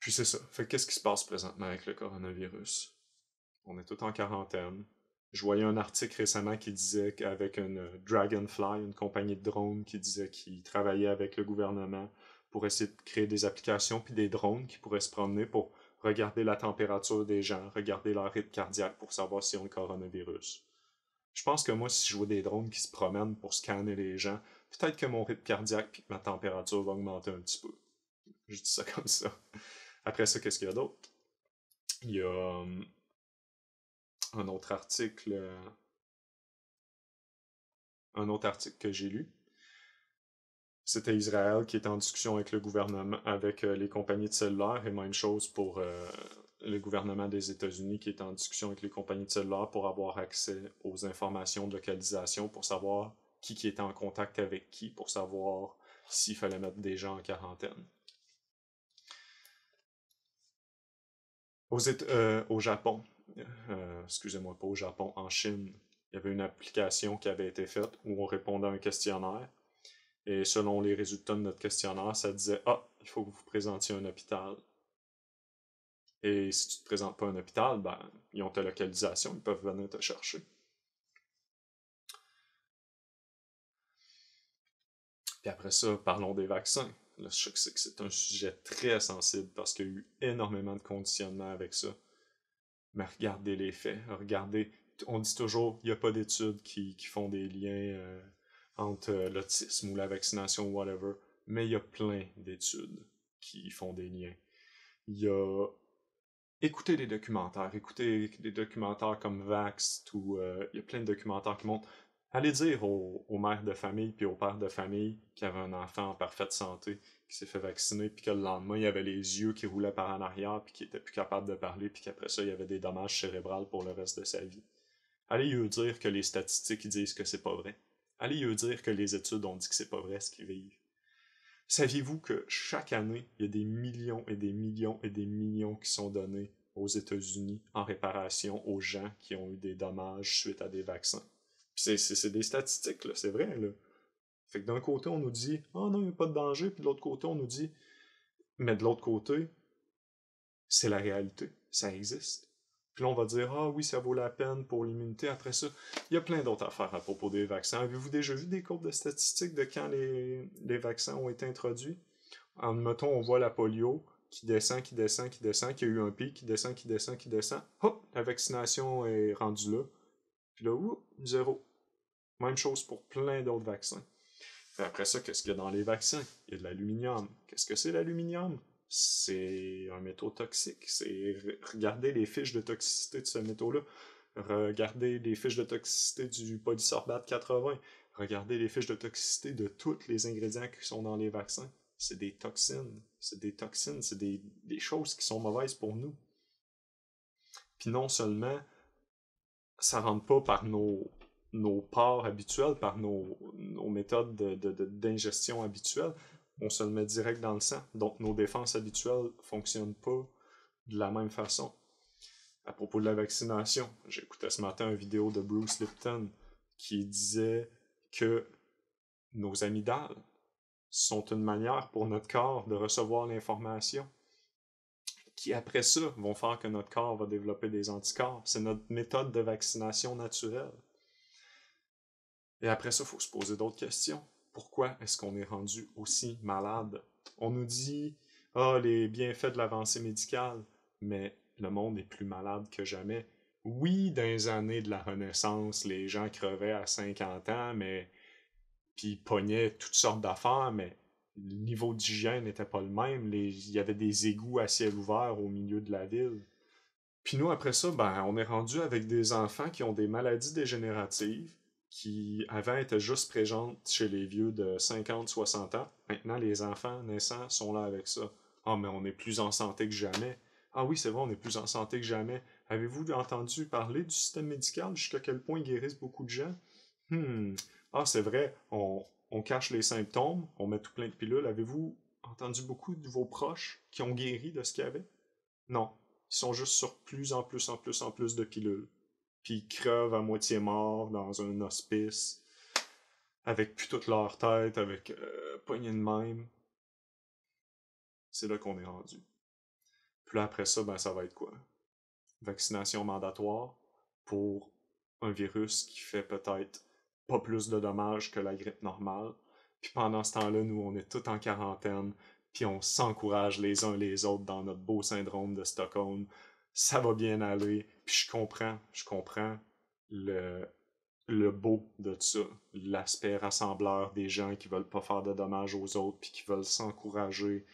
Puis c'est ça. Fait qu'est-ce qui se passe présentement avec le coronavirus? On est tous en quarantaine. Je voyais un article récemment qui disait qu'avec une Dragonfly, une compagnie de drones, qui disait qu'ils travaillaient avec le gouvernement pour essayer de créer des applications puis des drones qui pourraient se promener pour regarder la température des gens, regarder leur rythme cardiaque pour savoir s'ils ont le coronavirus. Je pense que moi, si je vois des drones qui se promènent pour scanner les gens, peut-être que mon rythme cardiaque et que ma température va augmenter un petit peu. Je dis ça comme ça. Après ça, qu'est-ce qu'il y a d'autre? Il y a un autre article que j'ai lu. C'était Israël qui était en discussion avec le gouvernement, avec les compagnies de cellulaires, et même chose pour le gouvernement des États-Unis qui est en discussion avec les compagnies de cellulaires pour avoir accès aux informations de localisation, pour savoir qui était en contact avec qui, pour savoir s'il fallait mettre des gens en quarantaine. Au Japon, excusez-moi, pas au Japon, en Chine, il y avait une application qui avait été faite où on répondait à un questionnaire. Et selon les résultats de notre questionnaire, ça disait « Ah, il faut que vous vous présentiez à un hôpital. » Et si tu te présentes pas à un hôpital, ben, ils ont ta localisation, ils peuvent venir te chercher. Puis après ça, parlons des vaccins. Là, je sais que c'est un sujet très sensible parce qu'il y a eu énormément de conditionnement avec ça. Mais regardez les faits. Regardez, on dit toujours il n'y a pas d'études qui font des liens entre l'autisme ou la vaccination ou whatever. Mais il y a plein d'études qui font des liens. Il y a... Écoutez des documentaires comme Vaxxed, ou il y a plein de documentaires qui montrent. Allez dire aux mères de famille puis aux pères de famille qui avaient un enfant en parfaite santé, qui s'est fait vacciner, puis que le lendemain, il avait les yeux qui roulaient par en arrière, puis qui était plus capable de parler, puis qu'après ça, il y avait des dommages cérébraux pour le reste de sa vie. Allez eux dire que les statistiques disent que c'est pas vrai. Allez eux dire que les études ont dit que c'est pas vrai ce qu'ils vivent. Saviez-vous que chaque année, il y a des millions et des millions et des millions qui sont donnés aux États-Unis en réparation aux gens qui ont eu des dommages suite à des vaccins? Puis c'est des statistiques, là, c'est vrai, là. Fait que d'un côté, on nous dit « Ah non, il n'y a pas de danger », puis de l'autre côté, on nous dit « Mais de l'autre côté, c'est la réalité, ça existe. » Puis là, on va dire « Ah oui, ça vaut la peine pour l'immunité. » Après ça, il y a plein d'autres affaires à propos des vaccins. Avez-vous déjà vu des courbes de statistiques de quand les vaccins ont été introduits? Mettons, on voit la polio qui descend, qui descend, qui descend, qui a eu un pic, qui descend, qui descend, qui descend. Hop, la vaccination est rendue là. Puis là, zéro. Même chose pour plein d'autres vaccins. Et après ça, qu'est-ce qu'il y a dans les vaccins? Il y a de l'aluminium. Qu'est-ce que c'est l'aluminium? C'est un métaux toxique. Regardez les fiches de toxicité de ce métaux-là. Regardez les fiches de toxicité du polysorbate 80. Regardez les fiches de toxicité de tous les ingrédients qui sont dans les vaccins. C'est des toxines. C'est des choses qui sont mauvaises pour nous. Puis non seulement ça rentre pas par nos pores habituels, par nos méthodes d'ingestion habituelles, on se le met direct dans le sang. Donc nos défenses habituelles fonctionnent pas de la même façon. À propos de la vaccination, j'écoutais ce matin une vidéo de Bruce Lipton qui disait que nos amygdales sont une manière pour notre corps de recevoir l'information, qui après ça vont faire que notre corps va développer des anticorps. C'est notre méthode de vaccination naturelle. Et après ça, il faut se poser d'autres questions. Pourquoi est-ce qu'on est rendu aussi malade? On nous dit « Ah, les bienfaits de l'avancée médicale », mais le monde est plus malade que jamais. Oui, dans les années de la Renaissance, les gens crevaient à 50 ans, puis ils pognaient toutes sortes d'affaires, mais le niveau d'hygiène n'était pas le même. Il y avait des égouts à ciel ouvert au milieu de la ville. Puis nous, après ça, on est rendu avec des enfants qui ont des maladies dégénératives, qui avant étaient juste présentes chez les vieux de 50-60 ans. Maintenant, les enfants naissants sont là avec ça. Ah, mais on est plus en santé que jamais. Ah oui, c'est vrai, on est plus en santé que jamais. Avez-vous entendu parler du système médical, jusqu'à quel point il guérisse beaucoup de gens? Ah, c'est vrai, on cache les symptômes, on met tout plein de pilules. Avez-vous entendu beaucoup de vos proches qui ont guéri de ce qu'il y avait? Non. Ils sont juste sur plus en plus de pilules. Puis ils crevent à moitié morts dans un hospice, avec plus toute leur tête, avec poignée de même. C'est là qu'on est rendu. Puis là, après ça, ça va être quoi? Vaccination mandatoire pour un virus qui fait peut-être pas plus de dommages que la grippe normale. Puis pendant ce temps-là, nous, on est tous en quarantaine, puis on s'encourage les uns les autres dans notre beau syndrome de Stockholm. Ça va bien aller, puis je comprends le le beau de ça, l'aspect rassembleur des gens qui veulent pas faire de dommages aux autres, puis qui veulent s'encourager,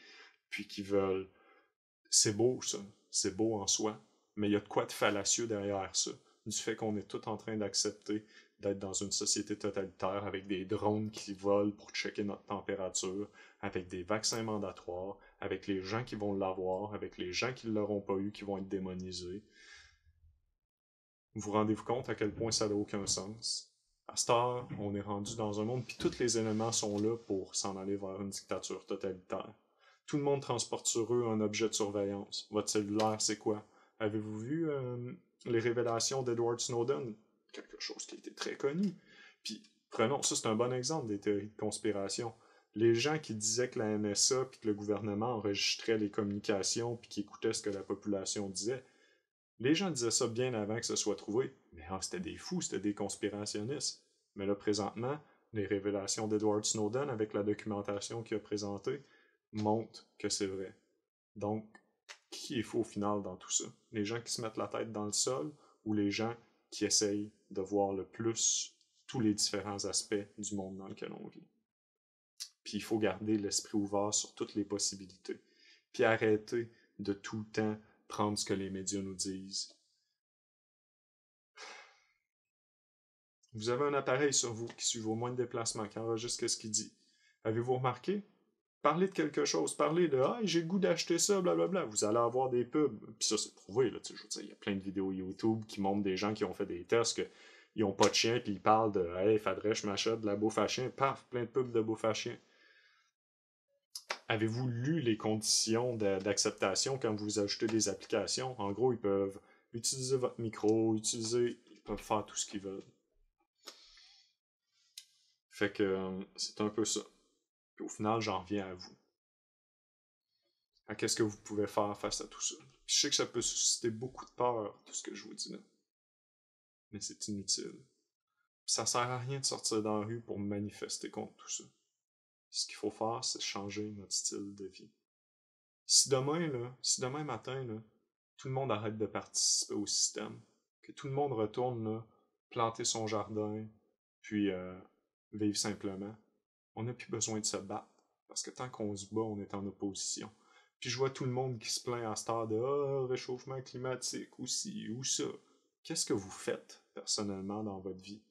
puis qui veulent... C'est beau, ça. C'est beau en soi. Mais il y a de quoi de fallacieux derrière ça. Du fait qu'on est tout en train d'accepter d'être dans une société totalitaire avec des drones qui volent pour checker notre température, avec des vaccins mandatoires, avec les gens qui vont l'avoir, avec les gens qui ne l'auront pas eu, qui vont être démonisés. Vous rendez-vous compte à quel point ça n'a aucun sens? À cette heure, on est rendu dans un monde, puis tous les éléments sont là pour s'en aller vers une dictature totalitaire. Tout le monde transporte sur eux un objet de surveillance. Votre cellulaire, c'est quoi? Avez-vous vu les révélations d'Edward Snowden? Quelque chose qui a été très connu. Puis, prenons, ça c'est un bon exemple des théories de conspiration. Les gens qui disaient que la NSA puis que le gouvernement enregistrait les communications puis qui écoutaient ce que la population disait, les gens disaient ça bien avant que ce soit trouvé. Mais c'était des fous, c'était des conspirationnistes. Mais là, présentement, les révélations d'Edward Snowden avec la documentation qu'il a présentée montrent que c'est vrai. Donc, qui est faux au final dans tout ça? Les gens qui se mettent la tête dans le sol ou les gens qui essayent de voir le plus tous les différents aspects du monde dans lequel on vit? Puis il faut garder l'esprit ouvert sur toutes les possibilités. Puis arrêter de tout le temps prendre ce que les médias nous disent. Vous avez un appareil sur vous qui suit vos moindres déplacements, qui enregistre ce qu'il dit. Avez-vous remarqué? Parlez de quelque chose, parlez de « Ah, j'ai le goût d'acheter ça, blablabla », vous allez avoir des pubs. Puis ça, c'est prouvé, là, je veux dire, il y a plein de vidéos YouTube qui montrent des gens qui ont fait des tests, qu'ils n'ont pas de chien, puis ils parlent de « Hey, faudrait que je m'achète de la bouffe à chien », paf, plein de pubs de bouffe à chien. Avez-vous lu les conditions d'acceptation quand vous ajoutez des applications? En gros, ils peuvent utiliser votre micro, ils peuvent faire tout ce qu'ils veulent. Fait que c'est un peu ça. Puis au final, j'en reviens à vous. À qu'est-ce que vous pouvez faire face à tout ça? Puis je sais que ça peut susciter beaucoup de peur, tout ce que je vous dis là. Mais c'est inutile. Puis ça sert à rien de sortir dans la rue pour manifester contre tout ça. Ce qu'il faut faire, c'est changer notre style de vie. Si demain matin, là, tout le monde arrête de participer au système, que tout le monde retourne là, planter son jardin, puis vivre simplement, on n'a plus besoin de se battre. Parce que tant qu'on se bat, on est en opposition. Puis je vois tout le monde qui se plaint à cette heure de réchauffement climatique, ou ci, ou ça. Qu'est-ce que vous faites, personnellement, dans votre vie?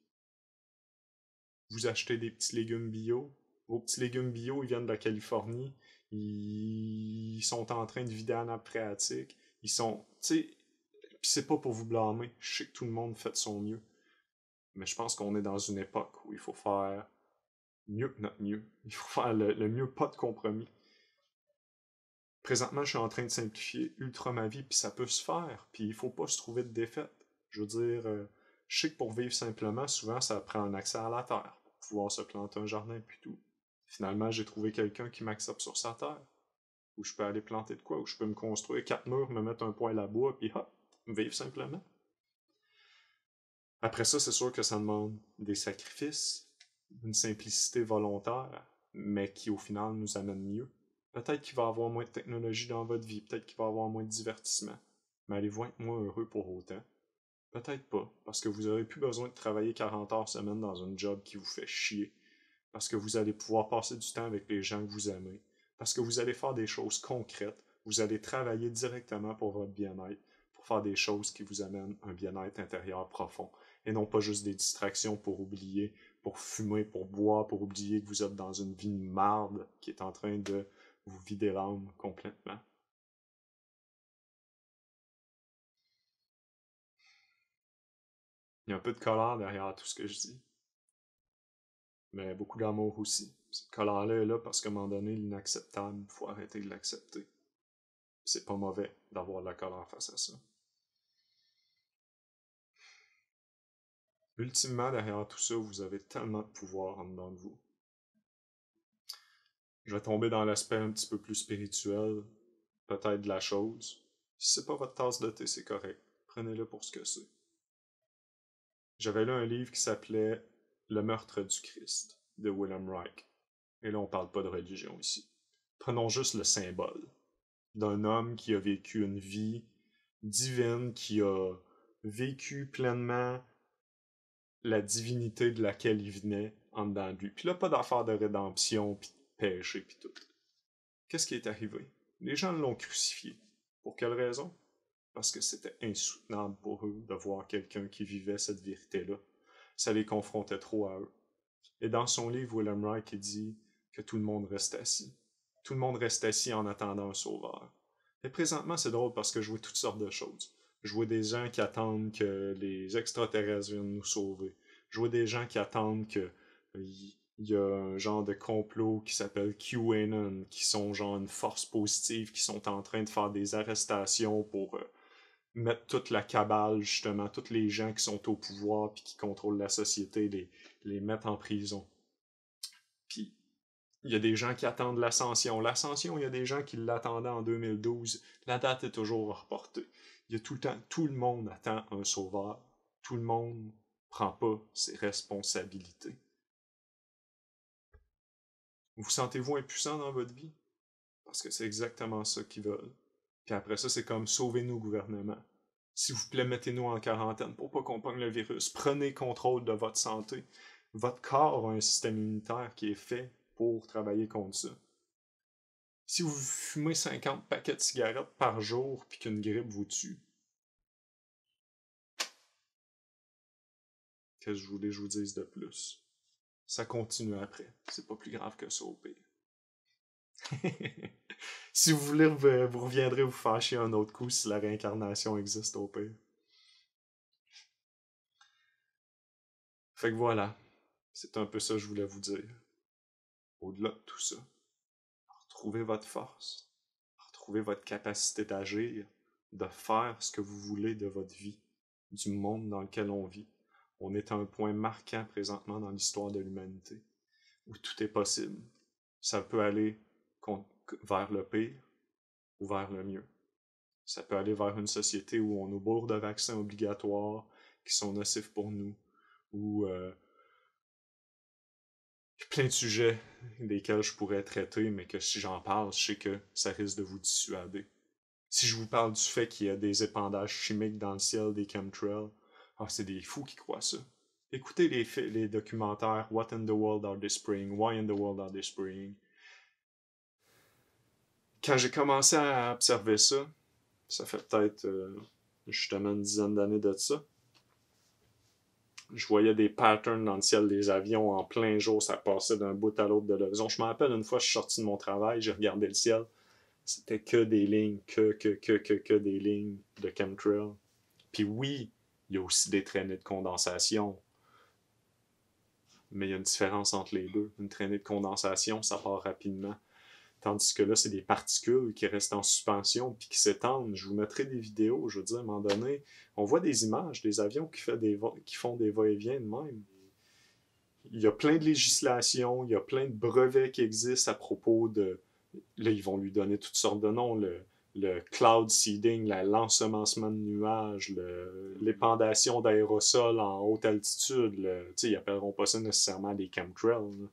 Vous achetez des petits légumes bio? Vos petits légumes bio, ils viennent de la Californie. Ils sont en train de vider la nappe phréatique. Ils sont... Tu sais... Puis c'est pas pour vous blâmer. Je sais que tout le monde fait de son mieux. Mais je pense qu'on est dans une époque où il faut faire mieux que notre mieux. Il faut faire le mieux, pas de compromis. Présentement, je suis en train de simplifier ultra ma vie, puis ça peut se faire. Puis il faut pas se trouver de défaite. Je veux dire, je sais que pour vivre simplement, souvent, ça prend un accès à la terre. Pour pouvoir se planter un jardin, puis tout. Finalement, j'ai trouvé quelqu'un qui m'accepte sur sa terre. Où je peux aller planter de quoi, où je peux me construire 4 murs, me mettre un poêle à bois, puis hop, vivre simplement. Après ça, c'est sûr que ça demande des sacrifices, une simplicité volontaire, mais qui au final nous amène mieux. Peut-être qu'il va y avoir moins de technologie dans votre vie, peut-être qu'il va y avoir moins de divertissement, mais allez-vous être moins heureux pour autant? Peut-être pas, parce que vous n'aurez plus besoin de travailler 40 heures semaine dans un job qui vous fait chier, parce que vous allez pouvoir passer du temps avec les gens que vous aimez, parce que vous allez faire des choses concrètes, vous allez travailler directement pour votre bien-être, pour faire des choses qui vous amènent un bien-être intérieur profond, et non pas juste des distractions pour oublier, pour fumer, pour boire, pour oublier que vous êtes dans une vie de marde qui est en train de vous vider l'âme complètement. Il y a un peu de colère derrière tout ce que je dis. Mais beaucoup d'amour aussi. Cette colère-là est là parce qu'à un moment donné, l'inacceptable, il faut arrêter de l'accepter. C'est pas mauvais d'avoir de la colère face à ça. Ultimement, derrière tout ça, vous avez tellement de pouvoir en dedans de vous. Je vais tomber dans l'aspect un petit peu plus spirituel, peut-être de la chose. Si c'est pas votre tasse de thé, c'est correct. Prenez-le pour ce que c'est. J'avais lu un livre qui s'appelait « Le meurtre du Christ » de Wilhelm Reich. Et là, on parle pas de religion ici. Prenons juste le symbole d'un homme qui a vécu une vie divine, qui a vécu pleinement la divinité de laquelle il venait en dedans de lui. Puis là, pas d'affaire de rédemption, puis de péché, puis tout. Qu'est-ce qui est arrivé? Les gens l'ont crucifié. Pour quelle raison? Parce que c'était insoutenable pour eux de voir quelqu'un qui vivait cette vérité-là. Ça les confrontait trop à eux. Et dans son livre, Wilhelm Reich, il dit que tout le monde reste assis. Tout le monde reste assis en attendant un sauveur. Et présentement, c'est drôle parce que je vois toutes sortes de choses. Je vois des gens qui attendent que les extraterrestres viennent nous sauver. Je vois des gens qui attendent que il y a un genre de complot qui s'appelle QAnon, qui sont genre une force positive, qui sont en train de faire des arrestations pour mettre toute la cabale, justement, tous les gens qui sont au pouvoir puis qui contrôlent la société, les mettre en prison. Puis, il y a des gens qui attendent l'ascension. L'ascension, il y a des gens qui l'attendaient en 2012. La date est toujours reportée. Il y a tout le temps, tout le monde attend un sauveur. Tout le monde prend pas ses responsabilités. Vous sentez-vous impuissant dans votre vie? Parce que c'est exactement ça qu'ils veulent. Puis après ça, c'est comme « Sauvez-nous, gouvernement. S'il vous plaît, mettez-nous en quarantaine pour pas qu'on pogne le virus. Prenez contrôle de votre santé. » Votre corps a un système immunitaire qui est fait pour travailler contre ça. Si vous fumez 50 paquets de cigarettes par jour puis qu'une grippe vous tue, qu'est-ce que je voulais que je vous dise de plus? Ça continue après. C'est pas plus grave que ça au pire. Si vous voulez, vous reviendrez vous fâcher un autre coup si la réincarnation existe au pire. Fait que voilà. C'est un peu ça que je voulais vous dire. Au-delà de tout ça, retrouvez votre force. Retrouvez votre capacité d'agir, de faire ce que vous voulez de votre vie, du monde dans lequel on vit. On est à un point marquant présentement dans l'histoire de l'humanité, où tout est possible. Ça peut aller vers le pire ou vers le mieux. Ça peut aller vers une société où on nous bourre de vaccins obligatoires qui sont nocifs pour nous, ou plein de sujets desquels je pourrais traiter, mais que si j'en parle, je sais que ça risque de vous dissuader. Si je vous parle du fait qu'il y a des épandages chimiques dans le ciel des chemtrails, c'est des fous qui croient ça. Écoutez les documentaires What in the World Are They Spraying? Why in the World Are They Spraying? Quand j'ai commencé à observer ça, ça fait peut-être justement une dizaine d'années de ça, je voyais des patterns dans le ciel des avions en plein jour, ça passait d'un bout à l'autre de l'horizon. Je me rappelle une fois, je suis sorti de mon travail, j'ai regardé le ciel, c'était que des lignes, que des lignes de chemtrail. Puis oui, il y a aussi des traînées de condensation, mais il y a une différence entre les deux. Une traînée de condensation, ça part rapidement. Tandis que là, c'est des particules qui restent en suspension puis qui s'étendent. Je vous mettrai des vidéos, je veux dire, à un moment donné, on voit des images des avions qui font des va-et-vient de même. Il y a plein de législations, il y a plein de brevets qui existent à propos de... Là, ils vont lui donner toutes sortes de noms, le cloud seeding, l'ensemencement de nuages, l'épandation d'aérosols en haute altitude. Ils n'appelleront pas ça nécessairement des chemtrails, là.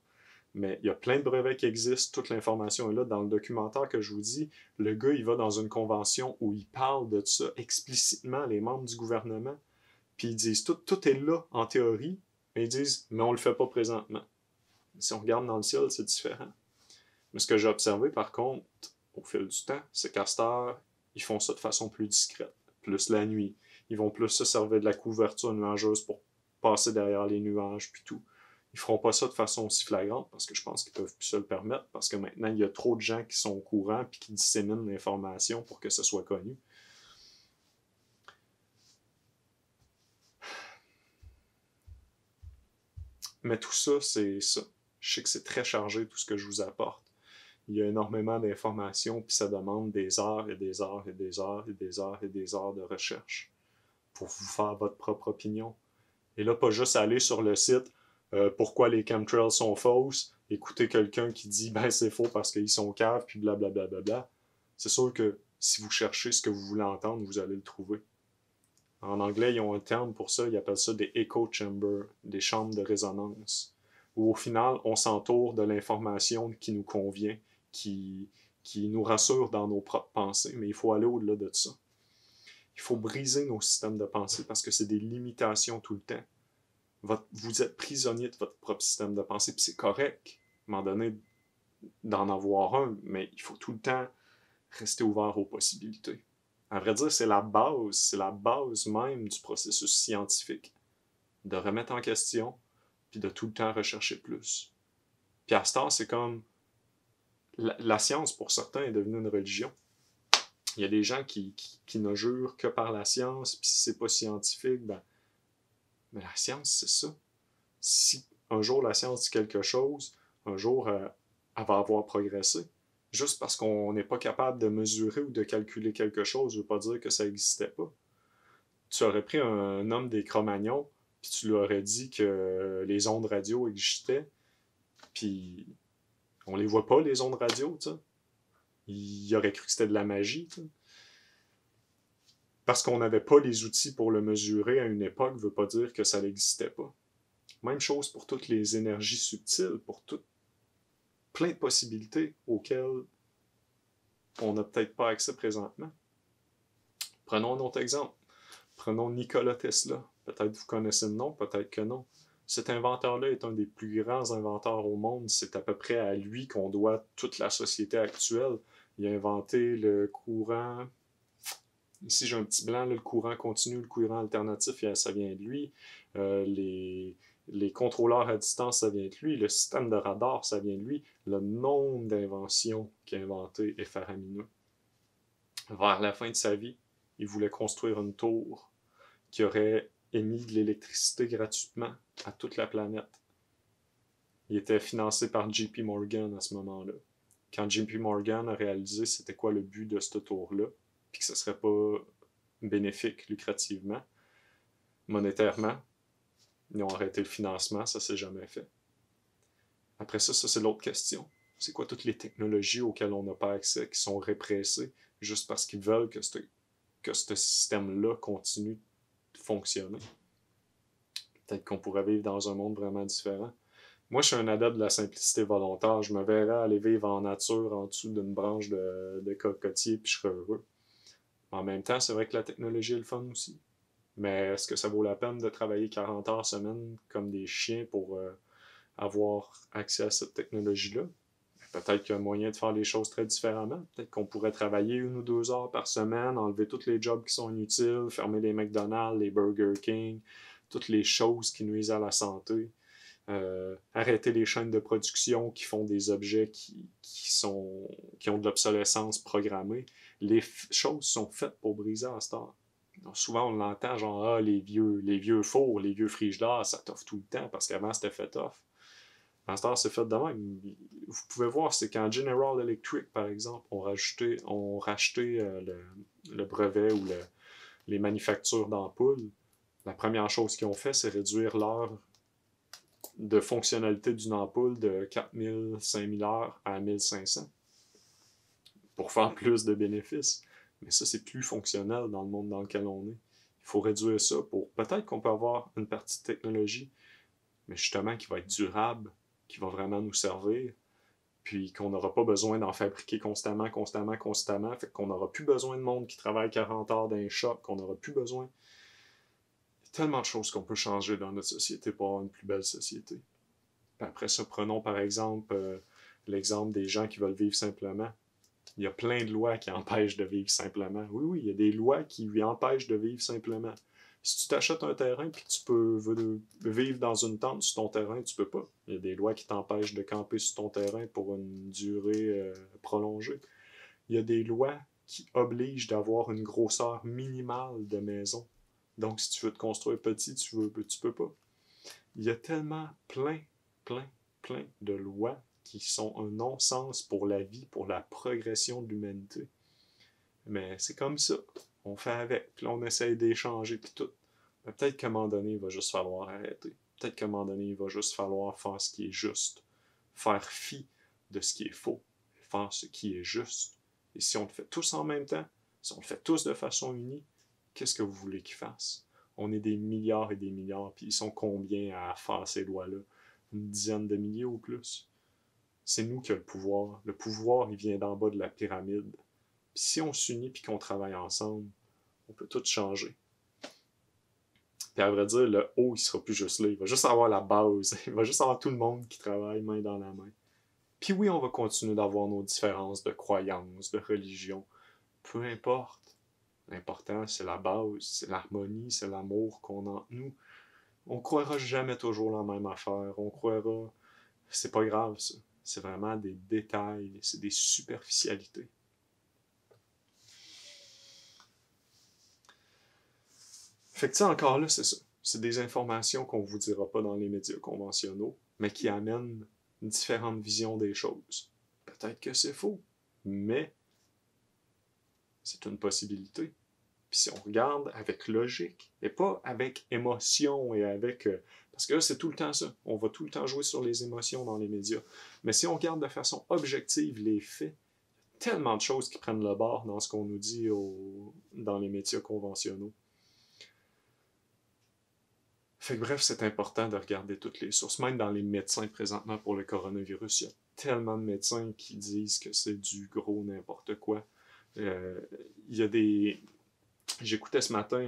Mais il y a plein de brevets qui existent, toute l'information est là. Dans le documentaire que je vous dis, le gars, il va dans une convention où il parle de ça explicitement, les membres du gouvernement, puis ils disent, tout est là, en théorie, mais ils disent, mais on le fait pas présentement. Si on regarde dans le ciel, c'est différent. Mais ce que j'ai observé, par contre, au fil du temps, c'est qu'à cette heure, ils font ça de façon plus discrète, plus la nuit. Ils vont plus se servir de la couverture nuageuse pour passer derrière les nuages, puis tout. Ils feront pas ça de façon aussi flagrante parce que je pense qu'ils peuvent plus se le permettre parce que maintenant, il y a trop de gens qui sont au courant et qui disséminent l'information pour que ce soit connu. Mais tout ça, c'est ça. Je sais que c'est très chargé tout ce que je vous apporte. Il y a énormément d'informations puis ça demande des heures et des heures et des heures et des heures et des heures de recherche pour vous faire votre propre opinion. Et là, pas juste aller sur le site pourquoi les chemtrails sont fausses, écouter quelqu'un qui dit ben c'est faux parce qu'ils sont caves, puis blablabla. Bla, bla, bla. C'est sûr que si vous cherchez ce que vous voulez entendre, vous allez le trouver. En anglais, ils ont un terme pour ça, ils appellent ça des echo chambers, des chambres de résonance, où au final, on s'entoure de l'information qui nous convient, qui nous rassure dans nos propres pensées, mais il faut aller au-delà de ça. Il faut briser nos systèmes de pensée parce que c'est des limitations tout le temps. Vous êtes prisonnier de votre propre système de pensée, puis c'est correct, à un moment donné, d'en avoir un, mais il faut tout le temps rester ouvert aux possibilités. À vrai dire, c'est la base même du processus scientifique, de remettre en question, puis de tout le temps rechercher plus. Puis à ce temps, c'est comme, la science, pour certains, est devenue une religion. Il y a des gens qui ne jurent que par la science, puis si c'est pas scientifique, mais la science, c'est ça. Si un jour la science dit quelque chose, un jour, elle va avoir progressé. Juste parce qu'on n'est pas capable de mesurer ou de calculer quelque chose ne veut pas dire que ça n'existait pas. Tu aurais pris un homme des Cro-Magnons, puis tu lui aurais dit que les ondes radio existaient, puis on les voit pas, les ondes radio, tu sais. Il aurait cru que c'était de la magie, tu sais. Parce qu'on n'avait pas les outils pour le mesurer à une époque ne veut pas dire que ça n'existait pas. Même chose pour toutes les énergies subtiles, pour plein de possibilités auxquelles on n'a peut-être pas accès présentement. Prenons un autre exemple. Prenons Nikola Tesla. Peut-être vous connaissez le nom, peut-être que non. Cet inventeur-là est un des plus grands inventeurs au monde. C'est à peu près à lui qu'on doit toute la société actuelle. Il a inventé le courant... Ici, j'ai un petit blanc, là, le courant continu, le courant alternatif, ça vient de lui. Les contrôleurs à distance, ça vient de lui. Le système de radar, ça vient de lui. Le nombre d'inventions qu'il a inventées est faramineux. Vers la fin de sa vie, il voulait construire une tour qui aurait émis de l'électricité gratuitement à toute la planète. Il était financé par JP Morgan à ce moment-là. Quand JP Morgan a réalisé c'était quoi le but de cette tour-là, puis que ce ne serait pas bénéfique lucrativement, monétairement, ils ont arrêté le financement, ça ne s'est jamais fait. Après ça, c'est l'autre question. C'est quoi toutes les technologies auxquelles on n'a pas accès, qui sont répressées, juste parce qu'ils veulent que ce système-là continue de fonctionner? Peut-être qu'on pourrait vivre dans un monde vraiment différent. Moi, je suis un adepte de la simplicité volontaire. Je me verrais aller vivre en nature, en dessous d'une branche de cocotier, puis je serais heureux. En même temps, c'est vrai que la technologie est le fun aussi. Mais est-ce que ça vaut la peine de travailler 40 heures semaine comme des chiens pour avoir accès à cette technologie-là? Peut-être qu'il y a moyen de faire les choses très différemment. Peut-être qu'on pourrait travailler 1 ou 2 heures par semaine, enlever tous les jobs qui sont inutiles, fermer les McDonald's, les Burger King, toutes les choses qui nuisent à la santé. Arrêter les chaînes de production qui font des objets qui ont de l'obsolescence programmée. Les choses sont faites pour briser à cette heure. Donc, souvent, on l'entend genre, les vieux fours, les vieux frigidaires, ça t'offre tout le temps, parce qu'avant, c'était fait off. À cette heure, c'est fait de même. Vous pouvez voir, c'est quand General Electric, par exemple, ont racheté le brevet ou les manufactures d'ampoules, la première chose qu'ils ont fait, c'est réduire l'heure de fonctionnalité d'une ampoule de 4000, 5000 heures à 1500 pour faire plus de bénéfices. Mais ça, c'est plus fonctionnel dans le monde dans lequel on est. Il faut réduire ça pour... Peut-être qu'on peut avoir une partie de technologie, mais justement qui va être durable, qui va vraiment nous servir, puis qu'on n'aura pas besoin d'en fabriquer constamment, fait qu'on n'aura plus besoin de monde qui travaille 40 heures dans un shop, qu'on n'aura plus besoin... Tellement de choses qu'on peut changer dans notre société pour avoir une plus belle société. Puis après ça, prenons par exemple l'exemple des gens qui veulent vivre simplement. Il y a plein de lois qui empêchent de vivre simplement. Oui, il y a des lois qui lui empêchent de vivre simplement. Si tu t'achètes un terrain et que tu peux vivre dans une tente sur ton terrain, tu peux pas. Il y a des lois qui t'empêchent de camper sur ton terrain pour une durée prolongée. Il y a des lois qui obligent d'avoir une grosseur minimale de maison. Donc, si tu veux te construire petit, tu peux pas. Il y a tellement plein de lois qui sont un non-sens pour la vie, pour la progression de l'humanité. Mais c'est comme ça. On fait avec, puis là, on essaye d'échanger, puis tout. Mais peut-être qu'à un moment donné, il va juste falloir arrêter. Peut-être qu'à un moment donné, il va juste falloir faire ce qui est juste. Faire fi de ce qui est faux. Faire ce qui est juste. Et si on le fait tous en même temps, si on le fait tous de façon unie, qu'est-ce que vous voulez qu'ils fassent? On est des milliards et des milliards, puis ils sont combien à faire ces lois-là? Une dizaine de milliers ou plus? C'est nous qui avons le pouvoir. Le pouvoir, il vient d'en bas de la pyramide. Puis si on s'unit et qu'on travaille ensemble, on peut tout changer. Puis à vrai dire, le haut, il sera plus juste là. Il va juste avoir la base. Il va juste avoir tout le monde qui travaille main dans la main. Puis oui, on va continuer d'avoir nos différences de croyances, de religion. Peu importe. L'important, c'est la base, c'est l'harmonie, c'est l'amour qu'on a entre nous. On croira jamais toujours la même affaire. On croira... C'est pas grave, ça. C'est vraiment des détails, c'est des superficialités. Fait que tu sais, encore là, c'est ça. C'est des informations qu'on vous dira pas dans les médias conventionnels, mais qui amènent une différente vision des choses. Peut-être que c'est faux, mais c'est une possibilité. Puis si on regarde avec logique, et pas avec émotion et avec... parce que là, c'est tout le temps ça. On va tout le temps jouer sur les émotions dans les médias. Mais si on regarde de façon objective les faits, tellement de choses qui prennent le bord dans ce qu'on nous dit dans les médias conventionnels. Fait que bref, c'est important de regarder toutes les sources. Même dans les médecins présentement pour le coronavirus, il y a tellement de médecins qui disent que c'est du gros n'importe quoi. Il y a des... J'écoutais ce matin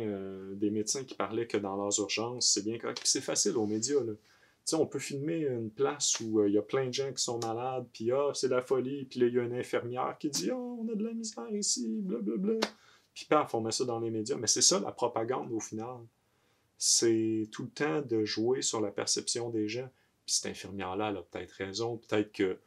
des médecins qui parlaient que dans leurs urgences, c'est bien correct. Puis c'est facile aux médias, là. Tu sais, on peut filmer une place où il y a plein de gens qui sont malades, puis c'est la folie, puis là, il y a une infirmière qui dit « on a de la misère ici, blablabla. » Puis paf, on met ça dans les médias. Mais c'est ça, la propagande, au final. C'est tout le temps de jouer sur la perception des gens. Puis cette infirmière-là, elle a peut-être raison. Peut-être que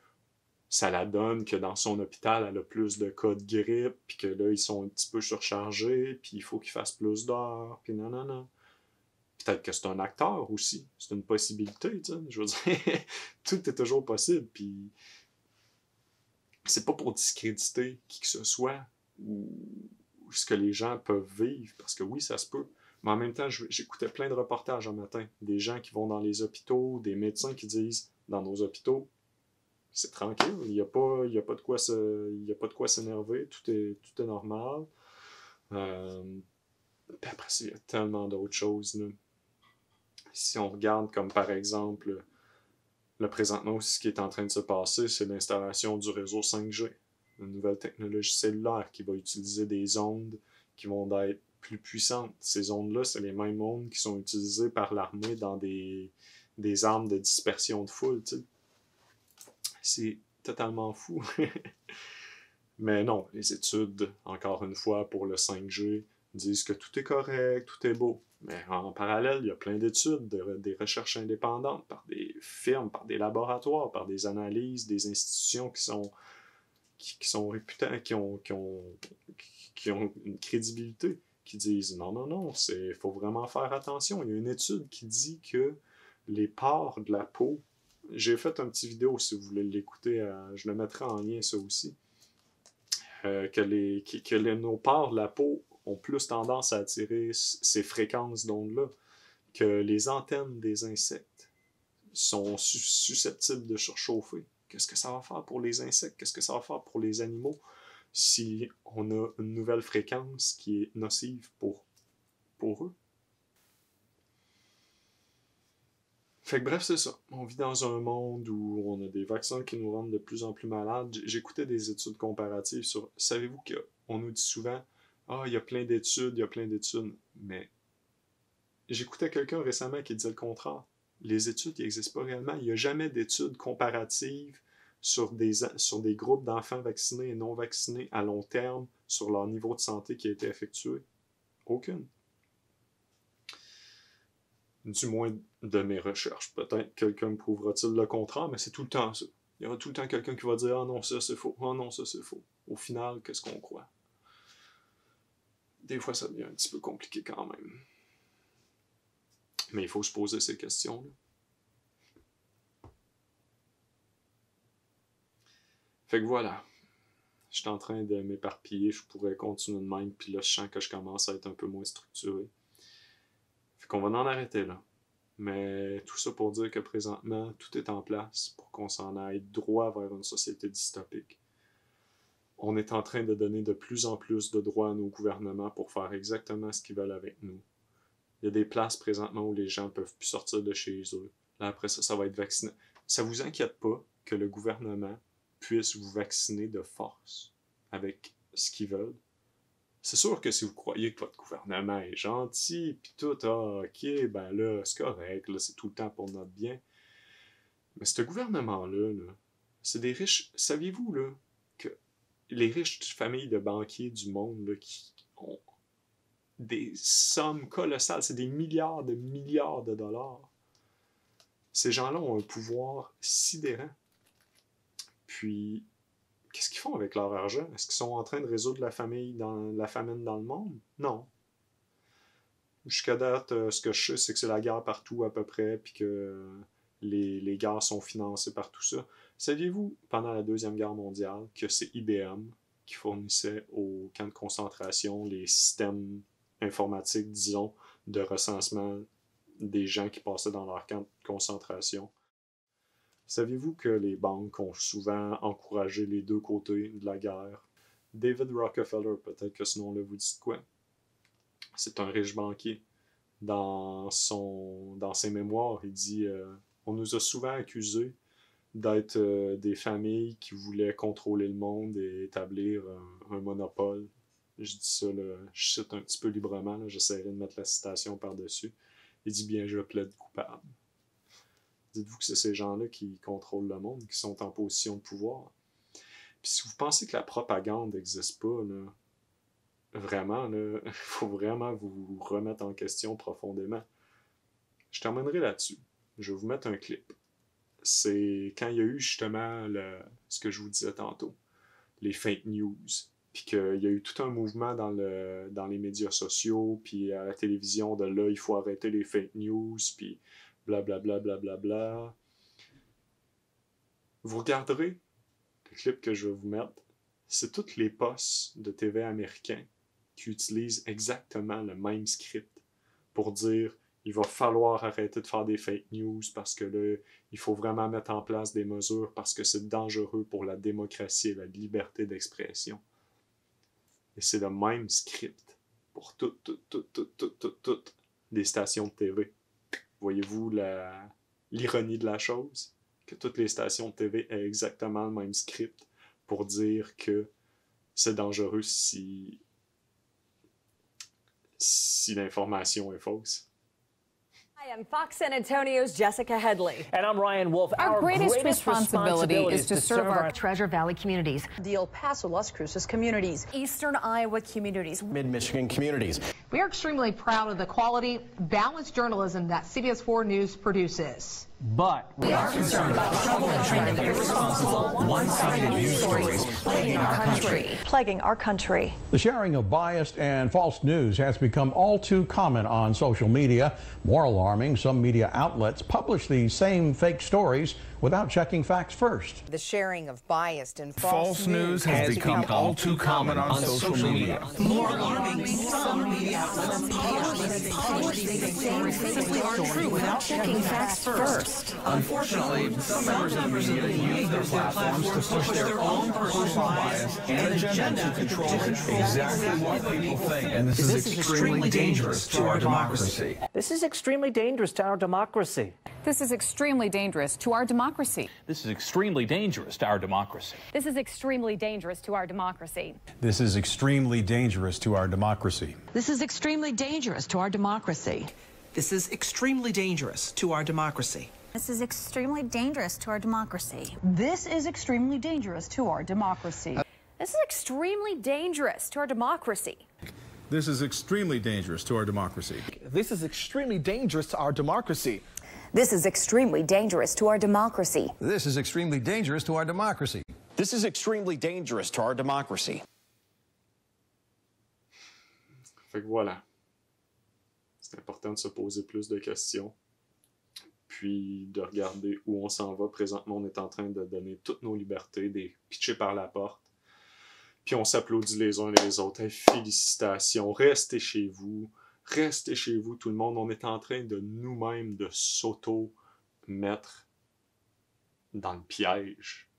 ça la donne que dans son hôpital, elle a plus de cas de grippe, puis que là, ils sont un petit peu surchargés, puis il faut qu'ils fassent plus d'heures, puis non. Peut-être que c'est un acteur aussi. C'est une possibilité, tu sais. Je veux dire, tout est toujours possible, puis c'est pas pour discréditer qui que ce soit ou ce que les gens peuvent vivre, parce que oui, ça se peut. Mais en même temps, j'écoutais plein de reportages un matin. Des gens qui vont dans les hôpitaux, des médecins qui disent, dans nos hôpitaux, c'est tranquille, il n'y a pas de quoi s'énerver, tout est normal. Puis après, il y a tellement d'autres choses, là. Si on regarde comme par exemple, là présentement aussi, ce qui est en train de se passer, c'est l'installation du réseau 5G, une nouvelle technologie cellulaire qui va utiliser des ondes qui vont être plus puissantes. Ces ondes-là, c'est les mêmes ondes qui sont utilisées par l'armée dans des armes de dispersion de foule, tu sais. C'est totalement fou. Mais non, les études, encore une fois, pour le 5G, disent que tout est correct, tout est beau. Mais en parallèle, il y a plein d'études, des recherches indépendantes par des firmes, par des laboratoires, par des analyses, des institutions qui sont réputées, qui ont une crédibilité, qui disent non, il faut vraiment faire attention. Il y a une étude qui dit que les pores de la peau, j'ai fait un petit vidéo si vous voulez l'écouter, je le mettrai en lien ça aussi, nos pores de la peau ont plus tendance à attirer ces fréquences d'ondes-là, que les antennes des insectes sont susceptibles de surchauffer. Qu'est-ce que ça va faire pour les insectes? Qu'est-ce que ça va faire pour les animaux si on a une nouvelle fréquence qui est nocive pour eux? Fait que bref, c'est ça. On vit dans un monde où on a des vaccins qui nous rendent de plus en plus malades. J'écoutais des études comparatives sur... Savez-vous qu'on nous dit souvent « il y a plein d'études, mais j'écoutais quelqu'un récemment qui disait le contraire. Les études n'existent pas réellement. Il n'y a jamais d'études comparatives sur des groupes d'enfants vaccinés et non vaccinés à long terme sur leur niveau de santé qui a été effectué. Aucune. Du moins de mes recherches. Peut-être quelqu'un me prouvera-t-il le contraire, mais c'est tout le temps ça. Il y aura tout le temps quelqu'un qui va dire « Ah non, ça c'est faux. Ah non, ça c'est faux. » Au final, qu'est-ce qu'on croit? Des fois, ça devient un petit peu compliqué quand même. Mais il faut se poser ces questions-là. Fait que voilà. Je suis en train de m'éparpiller. Je pourrais continuer de même. Puis là, je sens que je commence à être un peu moins structuré. Fait qu'on va en arrêter là. Mais tout ça pour dire que présentement, tout est en place pour qu'on s'en aille droit vers une société dystopique. On est en train de donner de plus en plus de droits à nos gouvernements pour faire exactement ce qu'ils veulent avec nous. Il y a des places présentement où les gens ne peuvent plus sortir de chez eux. Là, après ça, ça va être vacciné. Ça vous inquiète pas que le gouvernement puisse vous vacciner de force avec ce qu'ils veulent? C'est sûr que si vous croyez que votre gouvernement est gentil, puis tout, ah, ok, ben là, c'est correct, là, c'est tout le temps pour notre bien. Mais ce gouvernement-là, là, c'est des riches. Saviez-vous, là, que les riches familles de banquiers du monde, là, qui ont des sommes colossales, c'est des milliards de dollars. Ces gens-là ont un pouvoir sidérant. Puis, qu'est-ce qu'ils font avec leur argent? Est-ce qu'ils sont en train de résoudre la famine dans le monde? Non. Jusqu'à date, ce que je sais, c'est que c'est la guerre partout à peu près, puis que les guerres sont financées par tout ça. Saviez-vous, pendant la Deuxième Guerre mondiale, que c'est IBM qui fournissait aux camps de concentration les systèmes informatiques, disons, de recensement des gens qui passaient dans leur camp de concentration? Saviez-vous que les banques ont souvent encouragé les deux côtés de la guerre? David Rockefeller, peut-être que ce nom-là vous dit quoi? C'est un riche banquier. Dans ses mémoires, il dit on nous a souvent accusés d'être des familles qui voulaient contrôler le monde et établir un monopole. Je dis ça, là, je cite un petit peu librement, là, j'essaierai de mettre la citation par-dessus. Il dit bien, je plaide coupable. Dites-vous que c'est ces gens-là qui contrôlent le monde, qui sont en position de pouvoir. Puis si vous pensez que la propagande n'existe pas, là, vraiment, il faut vraiment vous remettre en question profondément. Je terminerai là-dessus. Je vais vous mettre un clip. C'est quand il y a eu justement ce que je vous disais tantôt, les fake news, puis qu'il y a eu tout un mouvement dans les médias sociaux, puis à la télévision de là, il faut arrêter les fake news, puis blablabla, blablabla. Vous regarderez le clip que je vais vous mettre, c'est tous les postes de TV américains qui utilisent exactement le même script pour dire il va falloir arrêter de faire des fake news parce que là, il faut vraiment mettre en place des mesures parce que c'est dangereux pour la démocratie et la liberté d'expression. Et c'est le même script pour toutes les stations de TV. Voyez-vous l'ironie de la chose? Que toutes les stations de TV aient exactement le même script pour dire que c'est dangereux si l'information est fausse. Hi, I'm Fox San Antonio's Jessica Headley. And I'm Ryan Wolf. Our greatest responsibility is to serve our Treasure Valley communities, the El Paso, Las Cruces communities, Eastern Iowa communities, Mid-Michigan communities. We are extremely proud of the quality, balanced journalism that CBS 4 News produces. But we are concerned about troubling and irresponsible, one-sided news stories plaguing our country. Plaguing our country. The sharing of biased and false news has become all too common on social media. More alarming, some media outlets publish these same fake stories without checking facts first. The sharing of biased and false news has become all too common on social media. More alarming, some media outlets publish these same fake stories true without checking facts first. Unfortunately, some members of the media use their platforms to push their own personal bias and agenda to control exactly what people think. And this is extremely dangerous to our democracy. This is extremely dangerous to our democracy. This is extremely dangerous to our democracy. This is extremely dangerous to our democracy. This is extremely dangerous to our democracy. This is extremely dangerous to our democracy. This is extremely dangerous to our democracy. This is extremely dangerous to our democracy. This is extremely dangerous to our democracy. This is extremely dangerous to our democracy. This is extremely dangerous to our democracy. This is extremely dangerous to our democracy. This is extremely dangerous to our democracy. This is extremely dangerous to our democracy. This is extremely dangerous to our democracy. This is extremely dangerous to our democracy. Fait que voilà. C'est important de se poser plus de questions, puis de regarder où on s'en va. Présentement, on est en train de donner toutes nos libertés, des pitcher par la porte, puis on s'applaudit les uns les autres. Hey, félicitations, restez chez vous, tout le monde. On est en train de nous-mêmes de s'auto-mettre dans le piège,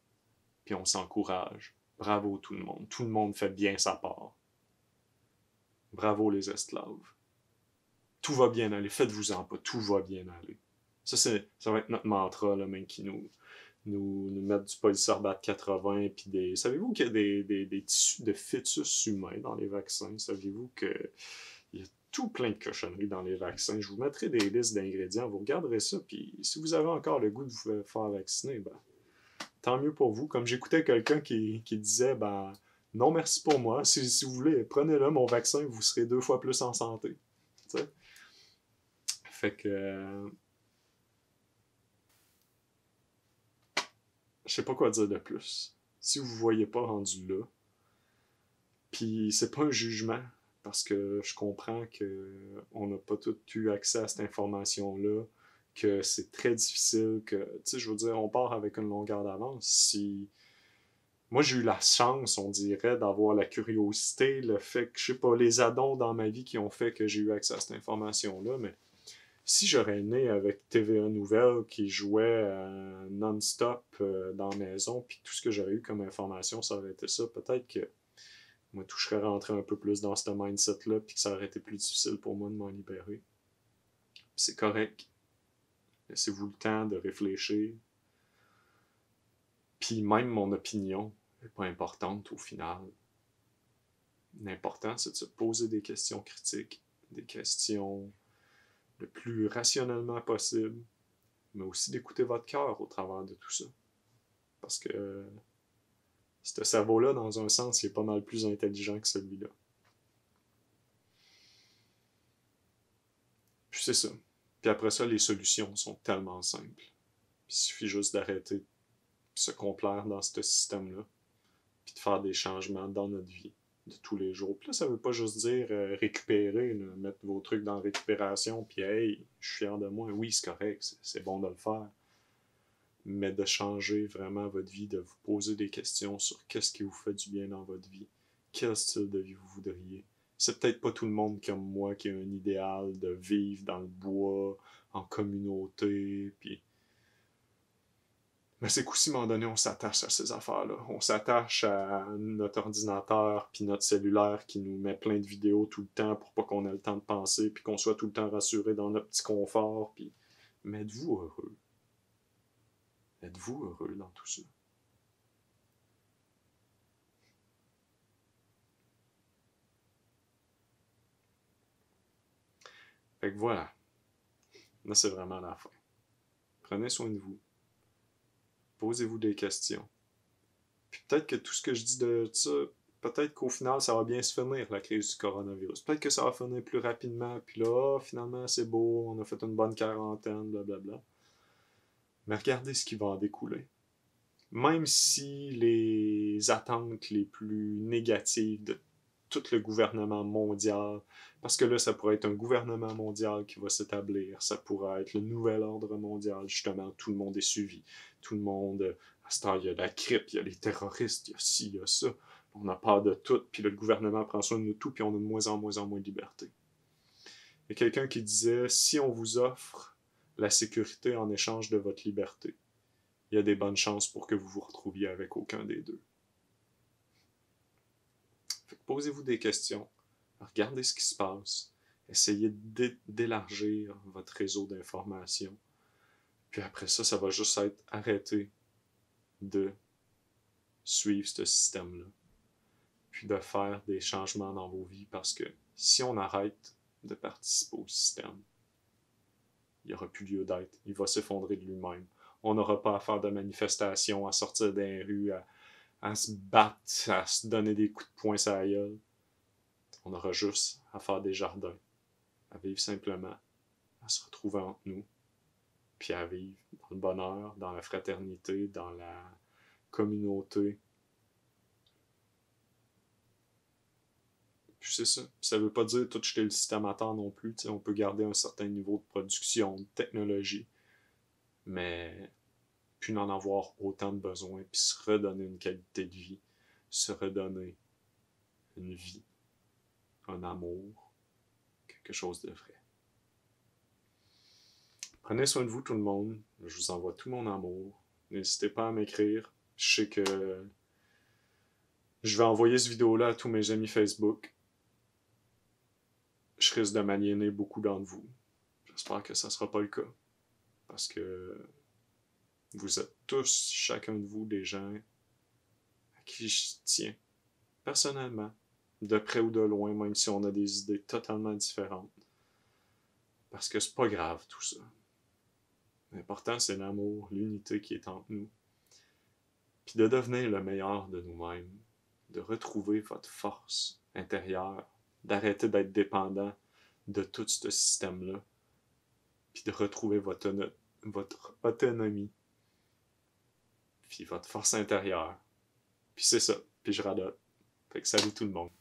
puis on s'encourage. Bravo tout le monde fait bien sa part. Bravo les esclaves. Tout va bien aller, faites-vous-en pas, tout va bien aller. Ça va être notre mantra, là, même qui nous nous mettre du polysorbate 80, puis des... Savez-vous qu'il y a des tissus de fœtus humains dans les vaccins? Saviez-vous qu'il y a tout plein de cochonneries dans les vaccins? Je vous mettrai des listes d'ingrédients, vous regarderez ça, puis si vous avez encore le goût de vous faire vacciner, ben, tant mieux pour vous. Comme j'écoutais quelqu'un qui disait, ben, non merci pour moi, si vous voulez, prenez-le, mon vaccin, vous serez 2 fois plus en santé. T'sais? Fait que... je sais pas quoi dire de plus. Si vous ne voyez pas rendu là, puis c'est pas un jugement, parce que je comprends qu'on n'a pas tous eu accès à cette information-là, que c'est très difficile, que, tu sais, je veux dire, on part avec une longueur d'avance. Si... Moi, j'ai eu la chance, on dirait, d'avoir la curiosité, le fait que, je sais pas, les addons dans ma vie qui ont fait que j'ai eu accès à cette information-là, mais si j'aurais né avec TVA Nouvelles qui jouait non-stop dans la maison, puis tout ce que j'aurais eu comme information, ça aurait été ça, peut-être que moi, tout, je serais rentré un peu plus dans ce mindset-là, puis que ça aurait été plus difficile pour moi de m'en libérer. Puis c'est correct. Laissez-vous le temps de réfléchir. Puis même mon opinion n'est pas importante au final. L'important, c'est de se poser des questions critiques, des questions le plus rationnellement possible, mais aussi d'écouter votre cœur au travers de tout ça. Parce que ce cerveau-là, dans un sens, il est pas mal plus intelligent que celui-là. Puis c'est ça. Puis après ça, les solutions sont tellement simples. Il suffit juste d'arrêter de se complaire dans ce système-là, puis de faire des changements dans notre vie de tous les jours. Puis là, ça veut pas juste dire récupérer, là, mettre vos trucs dans la récupération, puis hey, je suis fier de moi. Oui, c'est correct, c'est bon de le faire. Mais de changer vraiment votre vie, de vous poser des questions sur qu'est-ce qui vous fait du bien dans votre vie, quel style de vie vous voudriez. C'est peut-être pas tout le monde comme moi qui a un idéal de vivre dans le bois, en communauté, puis... Mais c'est qu'aussi, à un moment donné, on s'attache à ces affaires-là. On s'attache à notre ordinateur puis notre cellulaire qui nous met plein de vidéos tout le temps pour pas qu'on ait le temps de penser puis qu'on soit tout le temps rassuré dans notre petit confort. Puis... Mais êtes-vous heureux? Êtes-vous heureux dans tout ça? Fait que voilà. Là, c'est vraiment la fin. Prenez soin de vous. Posez-vous des questions. Puis peut-être que tout ce que je dis de ça, peut-être qu'au final, ça va bien se finir, la crise du coronavirus. Peut-être que ça va finir plus rapidement, puis là, finalement, c'est beau, on a fait une bonne quarantaine, blablabla. Mais regardez ce qui va en découler. Même si les attentes les plus négatives de tout le gouvernement mondial, parce que là, ça pourrait être un gouvernement mondial qui va s'établir, ça pourrait être le nouvel ordre mondial, justement, tout le monde est suivi, tout le monde, à ce temps, il y a la grippe, il y a les terroristes, il y a ci, il y a ça, on a peur de tout, puis là, le gouvernement prend soin de nous tout, puis on a de moins en moins de liberté. Il y a quelqu'un qui disait, si on vous offre la sécurité en échange de votre liberté, il y a des bonnes chances pour que vous vous retrouviez avec aucun des deux. Posez-vous des questions, regardez ce qui se passe, essayez d'élargir votre réseau d'informations, puis après ça, ça va juste être arrêter de suivre ce système-là, puis de faire des changements dans vos vies, parce que si on arrête de participer au système, il n'y aura plus lieu d'être, il va s'effondrer de lui-même. On n'aura pas à faire de manifestations, à sortir des rues, à se battre, à se donner des coups de poing sur la gueule. On aura juste à faire des jardins, à vivre simplement, à se retrouver entre nous, puis à vivre dans le bonheur, dans la fraternité, dans la communauté. Puis c'est ça. Ça veut pas dire tout jeter le système à terre non plus. T'sais, on peut garder un certain niveau de production, de technologie, mais puis n'en avoir autant de besoin, puis se redonner une qualité de vie, se redonner une vie, un amour, quelque chose de vrai. Prenez soin de vous tout le monde, je vous envoie tout mon amour, n'hésitez pas à m'écrire, je sais que je vais envoyer cette vidéo-là à tous mes amis Facebook, je risque de m'aliéner beaucoup d'entre vous, j'espère que ça sera pas le cas, parce que Vous êtes tous, chacun de vous, des gens à qui je tiens, personnellement, de près ou de loin, même si on a des idées totalement différentes. Parce que c'est pas grave, tout ça. L'important, c'est l'amour, l'unité qui est entre nous. Puis de devenir le meilleur de nous-mêmes, de retrouver votre force intérieure, d'arrêter d'être dépendant de tout ce système-là, puis de retrouver votre autonomie, puis votre force intérieure. Puis c'est ça, puis je radote. Fait que salut tout le monde.